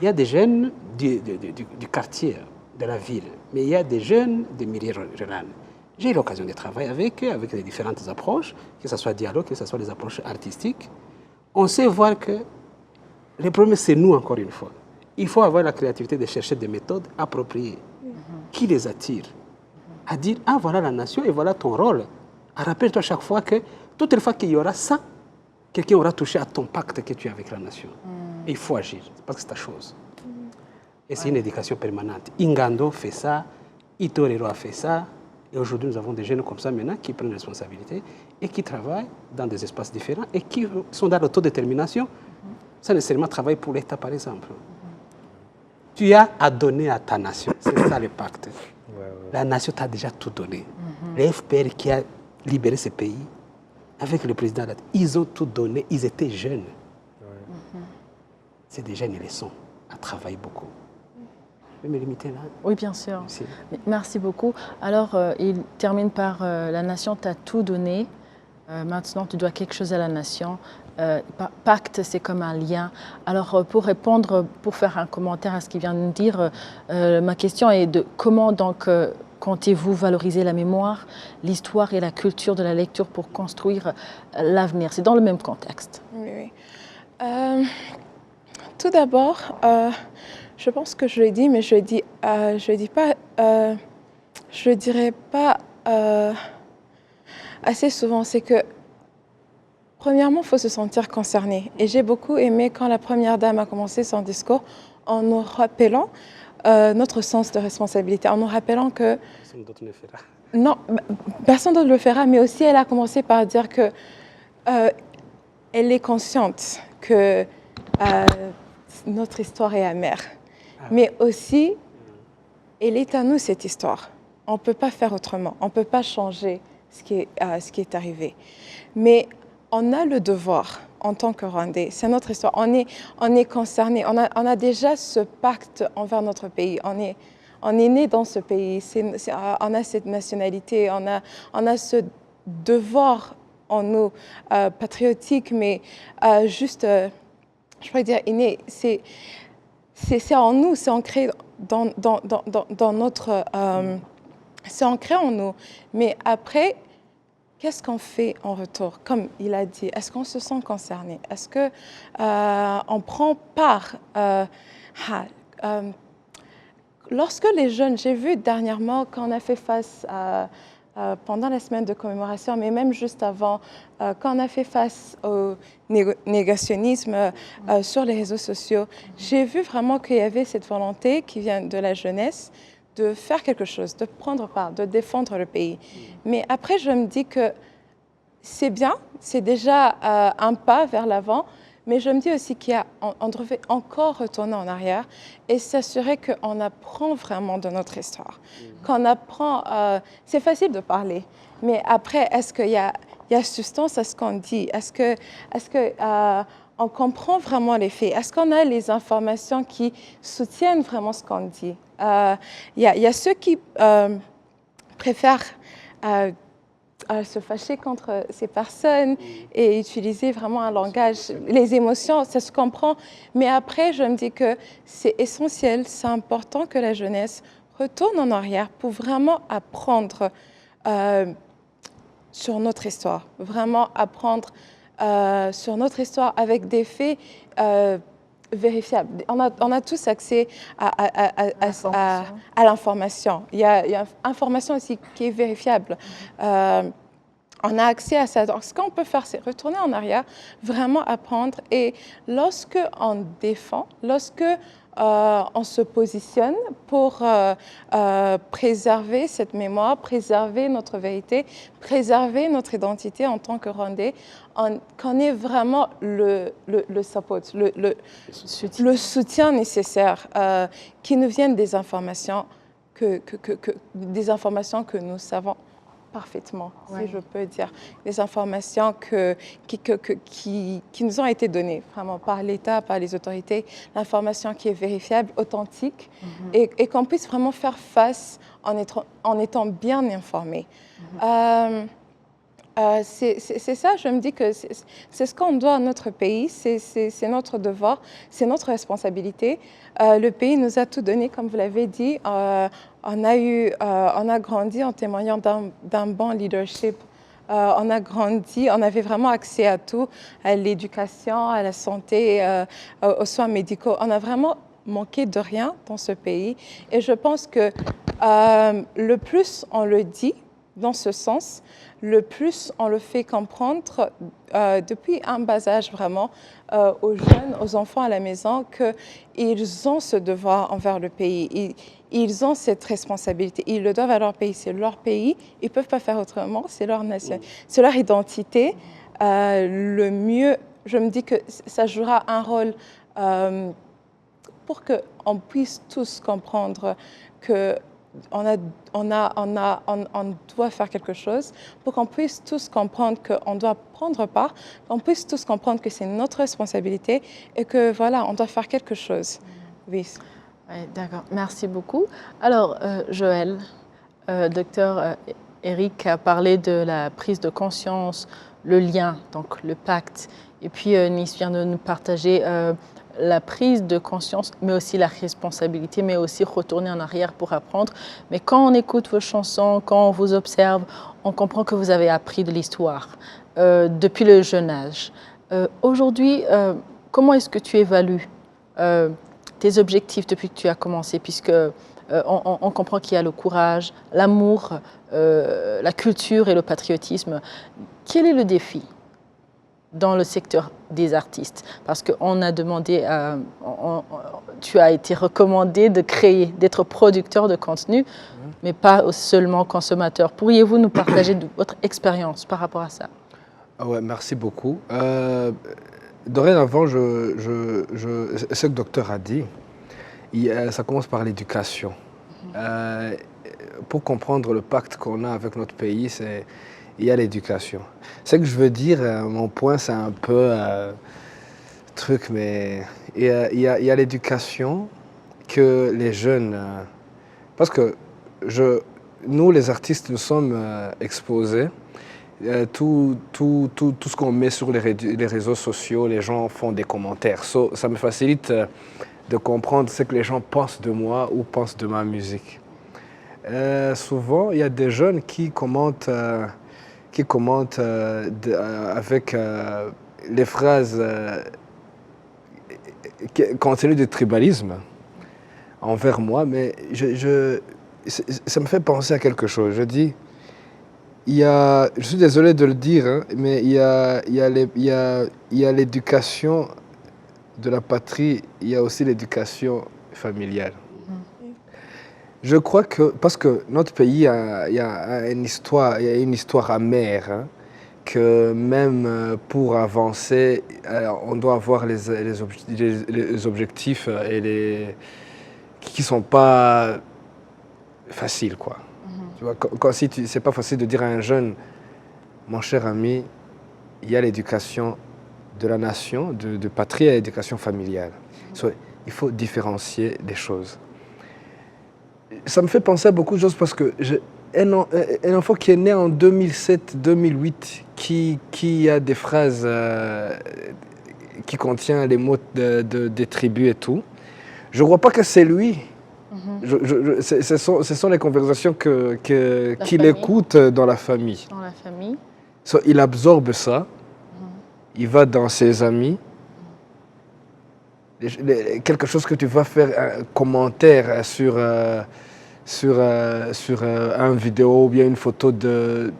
Il y a des jeunes du quartier, de la ville, mais il y a des jeunes des milieux ruraux. J'ai eu l'occasion de travailler avec eux, avec les différentes approches, que ce soit dialogue, que ce soit les approches artistiques. On sait voir que le problème, c'est nous, encore une fois. Il faut avoir la créativité de chercher des méthodes appropriées qui les attirent. À dire, ah, voilà la nation et voilà ton rôle. Rappelle-toi chaque fois que, toutes les fois qu'il y aura ça, quelqu'un aura touché à ton pacte que tu as avec la nation. Et il faut agir, parce que c'est ta chose. Et c'est une éducation permanente. Ingando fait ça, Itorero a fait ça, et aujourd'hui nous avons des jeunes comme ça maintenant qui prennent responsabilité et qui travaillent dans des espaces différents et qui sont dans l'autodétermination, sans nécessairement travailler pour l'État par exemple. Tu as à donner à ta nation, c'est ça le pacte. La nation t'a déjà tout donné. Les FPR qui a libéré ce pays, avec le président, ils ont tout donné, ils étaient jeunes. C'est des jeunes, ils les sont, à travailler beaucoup. Je vais me limiter là. Oui, bien sûr. Merci, Merci beaucoup. Alors, il termine par la nation t'a tout donné. Maintenant, tu dois quelque chose à la nation. Pacte, c'est comme un lien. Alors, pour répondre, pour faire un commentaire à ce qu'il vient de nous dire, ma question est de comment donc comptez-vous valoriser la mémoire, l'histoire et la culture de la lecture pour construire l'avenir? C'est dans le même contexte. Oui. Tout d'abord, je pense que je l'ai dit, mais je le dirai pas assez souvent. C'est que premièrement, il faut se sentir concerné. Et j'ai beaucoup aimé quand la première dame a commencé son discours en nous rappelant notre sens de responsabilité, en nous rappelant que personne d'autre ne le fera. Non, personne d'autre le fera, mais aussi elle a commencé par dire que elle est consciente que notre histoire est amère. Mais aussi, elle est à nous cette histoire. On ne peut pas faire autrement, on ne peut pas changer ce qui est arrivé. Mais on a le devoir en tant que Rwandais, c'est notre histoire, on est concerné, on a déjà ce pacte envers notre pays, on est né dans ce pays, on a cette nationalité, on a ce devoir en nous, patriotique, mais juste, je pourrais dire inné, c'est en nous, c'est ancré dans notre... c'est ancré en nous. Mais après, qu'est-ce qu'on fait en retour? Comme il a dit, est-ce qu'on se sent concerné? Est-ce qu'on prend part? Lorsque les jeunes, j'ai vu dernièrement quand on a fait face pendant la semaine de commémoration, mais même juste avant, quand on a fait face au négationnisme sur les réseaux sociaux, j'ai vu vraiment qu'il y avait cette volonté qui vient de la jeunesse de faire quelque chose, de prendre part, de défendre le pays. Mais après, je me dis que c'est bien, c'est déjà un pas vers l'avant, mais je me dis aussi qu'on devrait encore retourner en arrière et s'assurer qu'on apprend vraiment de notre histoire. Qu'on apprend, c'est facile de parler, mais après, est-ce qu'il y a substance à ce qu'on dit? Est-ce que on comprend vraiment les faits? Est-ce qu'on a les informations qui soutiennent vraiment ce qu'on dit? Il y a ceux qui préfèrent se fâcher contre ces personnes et utiliser vraiment un langage, les émotions, ça se comprend. Mais après, je me dis que c'est essentiel, c'est important que la jeunesse retourne en arrière pour vraiment apprendre sur notre histoire, vraiment apprendre sur notre histoire avec des faits vérifiable. On a tous accès à l'information. Il y a une information aussi qui est vérifiable. On a accès à ça. Donc, ce qu'on peut faire, c'est retourner en arrière, vraiment apprendre. Et lorsque on défend, lorsque on se positionne pour préserver cette mémoire, préserver notre vérité, préserver notre identité en tant que Rwandais, qu'on ait vraiment le support, le soutien nécessaire, qui nous viennent des informations des informations que nous savons parfaitement, si je peux dire, des informations qui nous ont été données vraiment par l'État, par les autorités, l'information qui est vérifiable, authentique, et qu'on puisse vraiment faire face en étant bien informé. C'est ça, je me dis que c'est ce qu'on doit à notre pays, c'est notre devoir, c'est notre responsabilité. Le pays nous a tout donné, comme vous l'avez dit. On a grandi en témoignant d'un bon leadership. On a grandi, on avait vraiment accès à tout, à l'éducation, à la santé, aux soins médicaux. On a vraiment manqué de rien dans ce pays. Et je pense que le plus on le dit dans ce sens, le plus on le fait comprendre depuis un bas âge vraiment aux jeunes, aux enfants à la maison, qu'ils ont ce devoir envers le pays. Ils ont cette responsabilité. Ils le doivent à leur pays. C'est leur pays. Ils ne peuvent pas faire autrement. C'est leur nation. C'est leur identité. Le mieux, je me dis que ça jouera un rôle pour qu'on puisse tous comprendre que on doit faire quelque chose, pour qu'on puisse tous comprendre qu'on doit prendre part, qu'on puisse tous comprendre que c'est notre responsabilité et que voilà, on doit faire quelque chose. Oui. Ouais, d'accord, merci beaucoup. Alors, Joël, docteur Eric a parlé de la prise de conscience, le lien, donc le pacte. Et puis, Nice vient de nous partager la prise de conscience, mais aussi la responsabilité, mais aussi retourner en arrière pour apprendre. Mais quand on écoute vos chansons, quand on vous observe, on comprend que vous avez appris de l'histoire depuis le jeune âge. Aujourd'hui, comment est-ce que tu évalues tes objectifs depuis que tu as commencé, puisque on comprend qu'il y a le courage, l'amour, la culture et le patriotisme. Quel est le défi dans le secteur des artistes? Parce qu'on a demandé, tu as été recommandé de créer, d'être producteur de contenu, mais pas seulement consommateur. Pourriez-vous nous partager votre expérience par rapport à ça? Ouais, merci beaucoup. Dorénavant, ce que le docteur a dit, ça commence par l'éducation. Pour comprendre le pacte qu'on a avec notre pays, il y a l'éducation. Ce que je veux dire, mon point, c'est un peu truc, mais il y a l'éducation que les jeunes... parce que nous, les artistes, nous sommes exposés. Tout ce qu'on met sur les réseaux sociaux, les gens font des commentaires. Ça me facilite de comprendre ce que les gens pensent de moi ou pensent de ma musique. Souvent, il y a des jeunes qui commentent avec les phrases contenues de tribalisme envers moi, mais ça me fait penser à quelque chose. Je dis, je suis désolé de le dire, hein, mais il y a l'éducation de la patrie, il y a aussi l'éducation familiale. Je crois que, parce que notre pays, il y a une histoire amère, hein, que même pour avancer, on doit avoir les objectifs qui ne sont pas faciles, quoi. Tu vois, c'est pas facile de dire à un jeune, mon cher ami, il y a l'éducation de la nation, de patrie et l'éducation familiale. Il faut différencier les choses. Ça me fait penser à beaucoup de choses parce que un enfant qui est né en 2007-2008, qui a des phrases qui contient les mots des tribus et tout, je ne crois pas que c'est lui. Ce sont les conversations qu'il écoute dans la famille. Dans la famille. Il absorbe ça, il va dans ses amis, quelque chose que tu vas faire un commentaire sur une vidéo ou bien une photo de,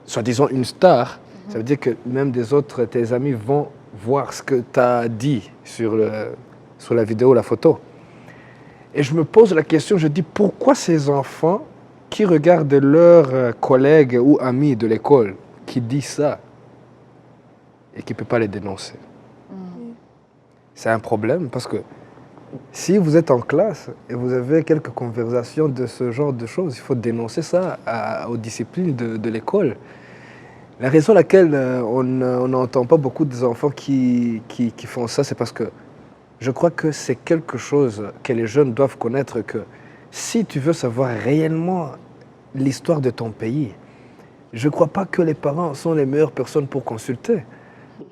soi-disant, une star, ça veut dire que même tes amis vont voir ce que tu as dit sur la vidéo ou la photo. Et je me pose la question, je dis, pourquoi ces enfants qui regardent leurs collègues ou amis de l'école qui disent ça et qui ne peuvent pas les dénoncer? C'est un problème parce que si vous êtes en classe et vous avez quelques conversations de ce genre de choses, il faut dénoncer ça aux disciplines de l'école. La raison laquelle on n'entend pas beaucoup des enfants qui font ça, c'est parce que je crois que c'est quelque chose que les jeunes doivent connaître, que si tu veux savoir réellement l'histoire de ton pays, je ne crois pas que les parents sont les meilleures personnes pour consulter.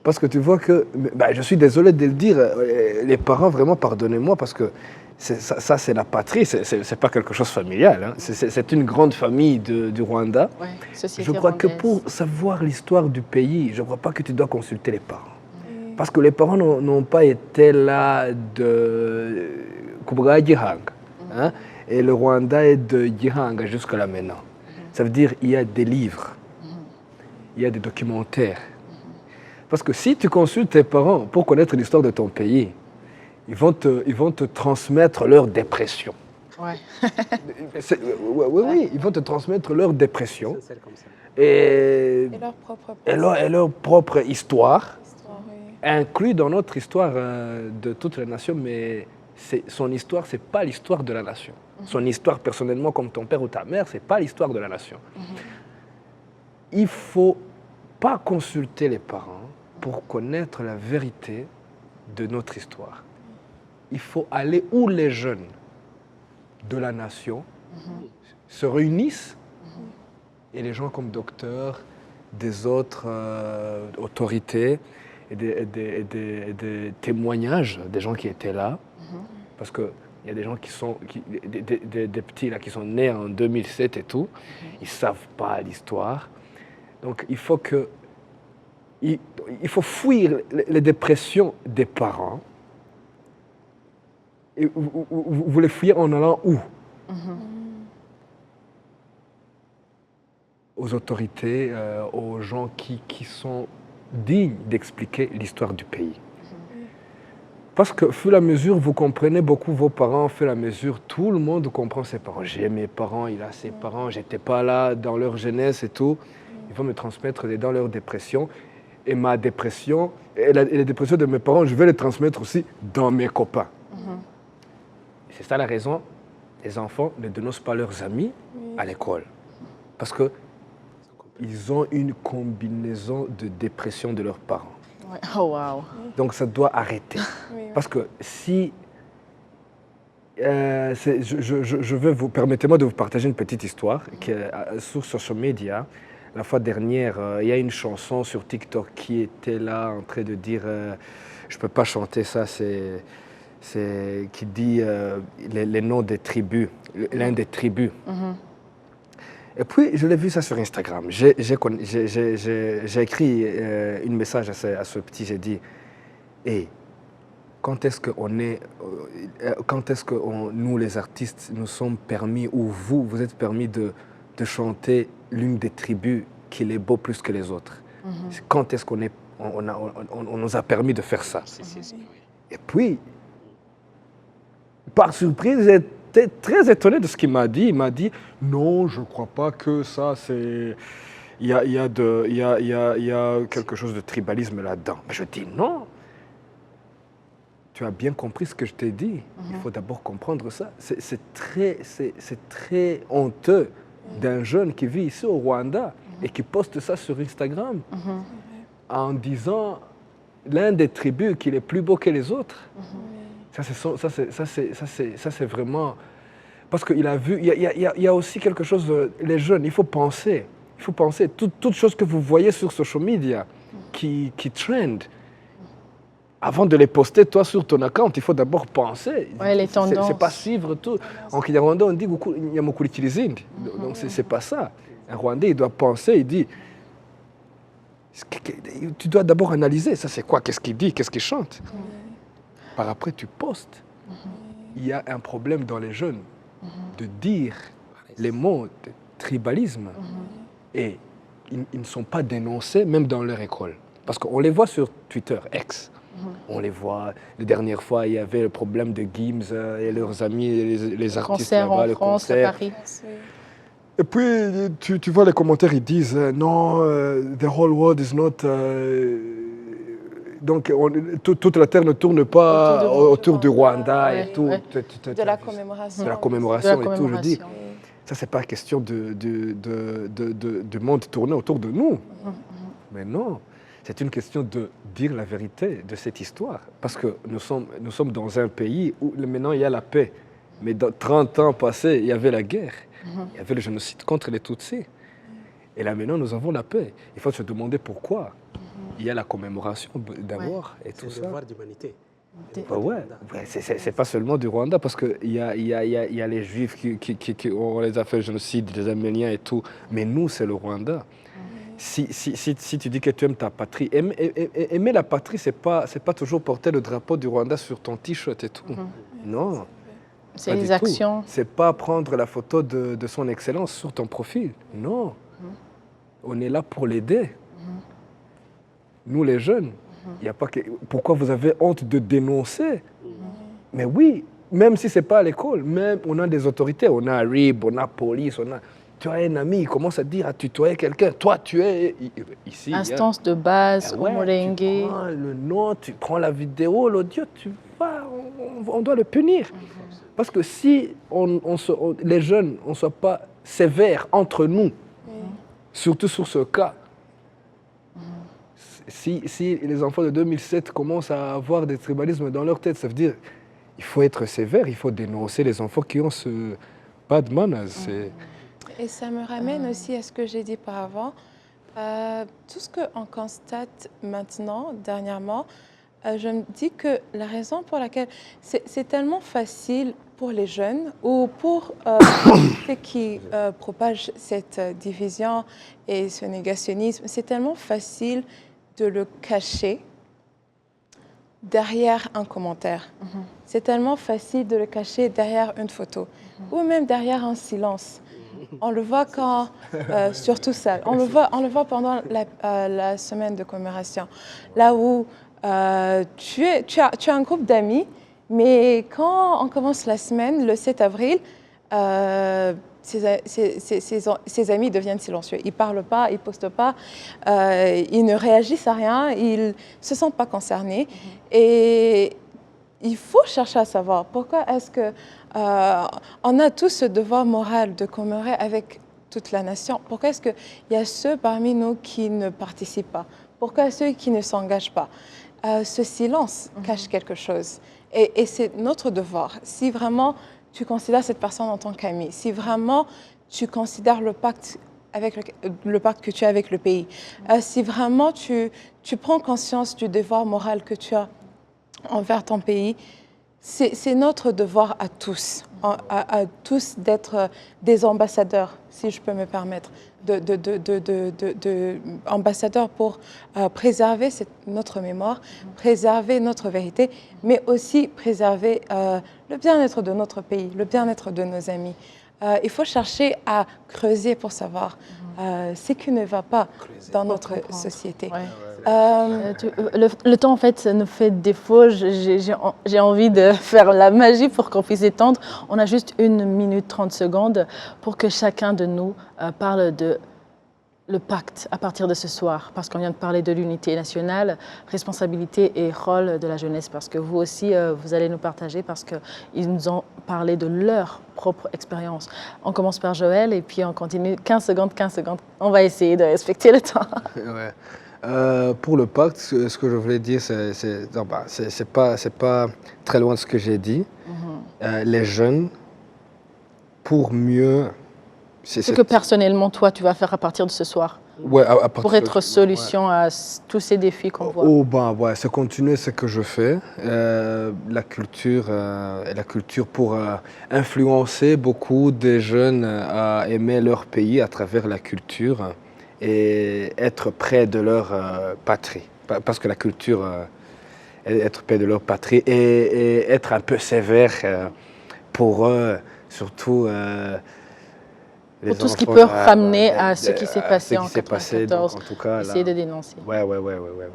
Parce que tu vois que, je suis désolé de le dire, les parents, vraiment, pardonnez-moi, parce que ça c'est la patrie, c'est pas quelque chose familial. Hein. C'est une grande famille du Rwanda. Ouais, je crois que pour savoir l'histoire du pays, je ne crois pas que tu dois consulter les parents. Parce que les parents n'ont pas été là de Kubwa Gihanga. Hein? Et le Rwanda est de Gihanga jusqu'à là maintenant. Ça veut dire qu'il y a des livres, il y a des documentaires. Parce que si tu consultes tes parents pour connaître l'histoire de ton pays, ils vont te transmettre leur dépression. Ouais. Oui, ils vont te transmettre leur dépression. C'est comme ça. Et leur propre histoire, oui. inclus dans notre histoire de toute la nation, mais son histoire, ce n'est pas l'histoire de la nation. Son histoire, personnellement, comme ton père ou ta mère, ce n'est pas l'histoire de la nation. Il ne faut pas consulter les parents pour connaître la vérité de notre histoire. Il faut aller où les jeunes de la nation se réunissent et les gens comme docteurs, des autres autorités et des témoignages des gens qui étaient là. Parce qu'il y a des gens des petits là, qui sont nés en 2007 et tout, ils ne savent pas l'histoire. Donc il faut fuir les dépressions des parents. Et vous les fuyez en allant où? Aux autorités, aux gens qui sont dignes d'expliquer l'histoire du pays. Parce que, au fur et à mesure, vous comprenez beaucoup vos parents, au fur et à mesure, tout le monde comprend ses parents. J'ai mes parents, il a ses parents, j'étais pas là dans leur jeunesse et tout. Ils vont me transmettre dans leur dépression. Et ma dépression, et les dépressions de mes parents, je vais les transmettre aussi dans mes copains. C'est ça la raison, les enfants ne dénoncent pas leurs amis à l'école. Parce qu'ils ont une combinaison de dépression de leurs parents. Ouais. Oh, wow. Donc ça doit arrêter. Parce que si... permettez-moi de vous partager une petite histoire qui est sur social media. La fois dernière, il y a une chanson sur TikTok qui était là en train de dire je ne peux pas chanter ça, qui dit les noms des tribus, l'un des tribus. Et puis, je l'ai vu ça sur Instagram. J'ai écrit un message à ce petit, j'ai dit hey, quand est-ce que nous, les artistes, nous sommes permis, ou vous êtes permis de chanter l'une des tribus qui est beau plus que les autres? Quand est-ce qu'on nous a permis de faire ça? Et puis, par surprise, j'étais très étonné de ce qu'il m'a dit. Il m'a dit, non, je ne crois pas que ça, c'est... Il y a quelque chose de tribalisme là-dedans. Mais je dis, non. Tu as bien compris ce que je t'ai dit. Il faut d'abord comprendre ça. C'est très honteux d'un jeune qui vit ici au Rwanda et qui poste ça sur Instagram en disant l'un des tribus qu'il est plus beau que les autres. Ça c'est vraiment... Parce qu'il a vu, il y a aussi quelque chose, les jeunes, il faut penser. Toute chose que vous voyez sur social media qui trend, avant de les poster, toi, sur ton account, il faut d'abord penser. Ouais, les tendances. C'est pas suivre tout. En Kinyarwanda, on dit « Nyamukurikiriza ». Donc, c'est pas ça. Un Rwandais, il doit penser, il dit « Tu dois d'abord analyser, ça c'est quoi, qu'est-ce qu'il dit, qu'est-ce qu'il chante ?» par après tu postes. Il y a un problème dans les jeunes de dire les mots de tribalisme et ils ne sont pas dénoncés même dans leur école. Parce qu'on les voit sur Twitter, X. On les voit. La dernière fois, il y avait le problème de Gims et leurs amis, les artistes là-bas, le concert en France, à Paris. Et puis, tu vois les commentaires, ils disent non, the whole world is not. Donc, toute la terre ne tourne pas autour du Rwanda et tout. De la commémoration. De la commémoration et tout. Je dis, ça, c'est pas question de monde tourner autour de nous. Mais non, c'est une question de dire la vérité de cette histoire. Parce que nous sommes dans un pays où maintenant il y a la paix. Mais dans 30 ans passés, il y avait la guerre. Il y avait le génocide contre les Tutsis. Et là maintenant, nous avons la paix. Il faut se demander pourquoi. Il y a la commémoration d'abord et tout ça. C'est le devoir d'humanité. C'est pas seulement du Rwanda, parce qu'il y a les Juifs on les a fait le génocide, les Arméniens et tout. Mais nous, c'est le Rwanda. Si tu dis que tu aimes ta patrie, aimer la patrie, c'est pas toujours porter le drapeau du Rwanda sur ton t-shirt et tout. Non. C'est les actions. C'est pas prendre la photo de son excellence sur ton profil. Non. On est là pour l'aider. Nous, les jeunes, y a pas que... Pourquoi vous avez honte de dénoncer? Mais oui, même si ce n'est pas à l'école, même on a des autorités, on a RIB, on a police, on a... Tu as un ami, il commence à dire, à tutoyer quelqu'un. Toi, tu es ici. Instance de base, Tu prends le nom, tu prends la vidéo, l'audio, tu vas, on doit le punir. Parce que si les jeunes, on ne soit pas sévères entre nous, surtout sur ce cas, si les enfants de 2007 commencent à avoir des tribalismes dans leur tête, ça veut dire qu'il faut être sévère, il faut dénoncer les enfants qui ont ce bad manners. Et ça me ramène aussi à ce que j'ai dit par avant. Tout ce qu'on constate maintenant, dernièrement, je me dis que la raison pour laquelle c'est tellement facile pour les jeunes ou pour ceux qui propagent cette division et ce négationnisme, c'est tellement facile de le cacher derrière un commentaire. C'est tellement facile de le cacher derrière une photo ou même derrière un silence. On le voit quand, surtout ça, on le voit pendant la semaine de commémoration, là où tu as un groupe d'amis, mais quand on commence la semaine, le 7 avril, ses amis deviennent silencieux. Ils ne parlent pas, ils ne postent pas, ils ne réagissent à rien, ils ne se sentent pas concernés. Et il faut chercher à savoir pourquoi est-ce que on a tous ce devoir moral de commémorer avec toute la nation. Pourquoi est-ce qu'il y a ceux parmi nous qui ne participent pas? Pourquoi ceux qui ne s'engagent pas? Ce silence cache quelque chose. Et c'est notre devoir. Si vraiment tu considères cette personne en tant qu'ami, si vraiment tu considères le pacte que tu as avec le pays, si vraiment tu prends conscience du devoir moral que tu as envers ton pays, c'est notre devoir à tous d'être des ambassadeurs, si je peux me permettre, ambassadeurs pour préserver notre mémoire, préserver notre vérité, mais aussi préserver le bien-être de notre pays, le bien-être de nos amis. Il faut chercher à creuser pour savoir ce qui ne va pas dans notre société. Ouais. Le temps, en fait, nous fait défaut. J'ai envie de faire la magie pour qu'on puisse étendre. On a juste 1 minute 30 secondes pour que chacun de nous parle de le pacte à partir de ce soir, parce qu'on vient de parler de l'unité nationale, responsabilité et rôle de la jeunesse, parce que vous aussi, vous allez nous partager, parce qu'ils nous ont parlé de leur propre expérience. On commence par Joël et puis on continue 15 secondes. On va essayer de respecter le temps. Ouais. Pour le pacte, ce que je voulais dire, c'est pas très loin de ce que j'ai dit. Les jeunes, pour mieux... Ce que personnellement, toi, tu vas faire à partir de ce soir, pour être solution à tous ces défis qu'on voit. C'est continuer ce que je fais, la culture pour influencer beaucoup de jeunes à aimer leur pays à travers la culture et être près de leur patrie. Parce que la culture être près de leur patrie et être un peu sévère pour eux, surtout pour tout ce qui peut ramener à ce qui s'est passé en 1994, en tout cas, essayer de dénoncer. Ouais.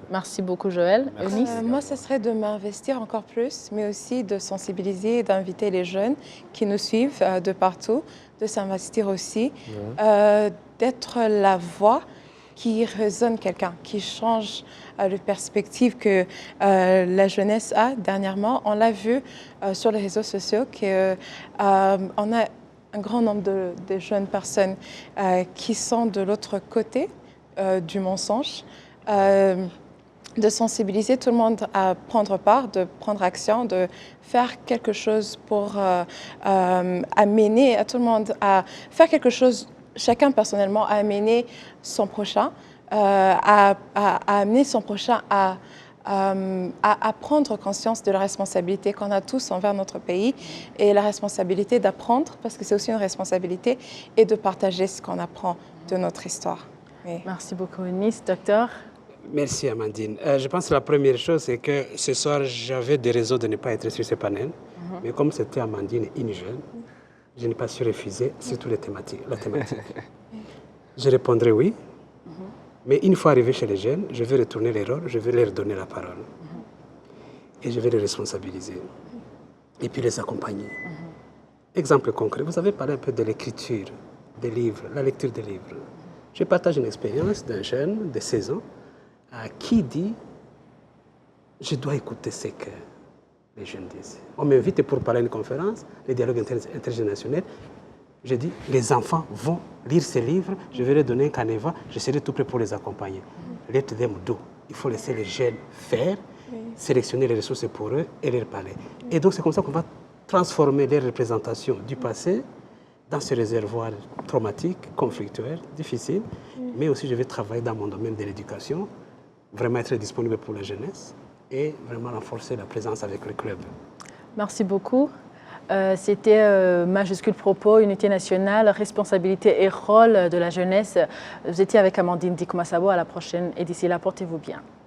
Merci beaucoup Joël. Eunice? Moi, ce serait de m'investir encore plus, mais aussi de sensibiliser et d'inviter les jeunes qui nous suivent de partout, de s'investir aussi, d'être la voix qui résonne quelqu'un, qui change la perspective que la jeunesse a dernièrement. On l'a vu sur les réseaux sociaux qu'on a un grand nombre de jeunes personnes qui sont de l'autre côté du mensonge, de sensibiliser tout le monde à prendre part, de prendre action, de faire quelque chose pour amener à tout le monde à faire quelque chose, chacun personnellement, à amener son prochain, à amener son prochain à prendre conscience de la responsabilité qu'on a tous envers notre pays et la responsabilité d'apprendre, parce que c'est aussi une responsabilité, et de partager ce qu'on apprend de notre histoire. Oui. Merci beaucoup Eunice. Docteur? Merci Amandine. Je pense que la première chose, c'est que ce soir, j'avais des raisons de ne pas être sur ce panel, mais comme c'était Amandine une jeune, je n'ai pas su refuser, surtout la thématique. Je répondrai oui. Mais une fois arrivé chez les jeunes, je vais retourner les rôles, je vais leur donner la parole. Et je vais les responsabiliser. Et puis les accompagner. Exemple concret, vous avez parlé un peu de l'écriture des livres, la lecture des livres. Je partage une expérience d'un jeune de 16 ans qui dit « Je dois écouter ce que les jeunes disent ». On m'invite pour parler à une conférence, le dialogue intergénérationnel. Je dis, les enfants vont lire ces livres, je vais leur donner un canevas, je serai tout prêt pour les accompagner. Let them do. Il faut laisser les jeunes faire, sélectionner les ressources pour eux et leur parler. Et donc c'est comme ça qu'on va transformer les représentations du passé dans ce réservoir traumatique, conflictuel, difficile. Mais aussi je vais travailler dans mon domaine de l'éducation, vraiment être disponible pour la jeunesse et vraiment renforcer la présence avec le club. Merci beaucoup. C'était Majuscule Propos, Unité nationale, responsabilité et rôle de la jeunesse. Vous étiez avec Amandine Dikomassabo à la prochaine et d'ici là, portez-vous bien.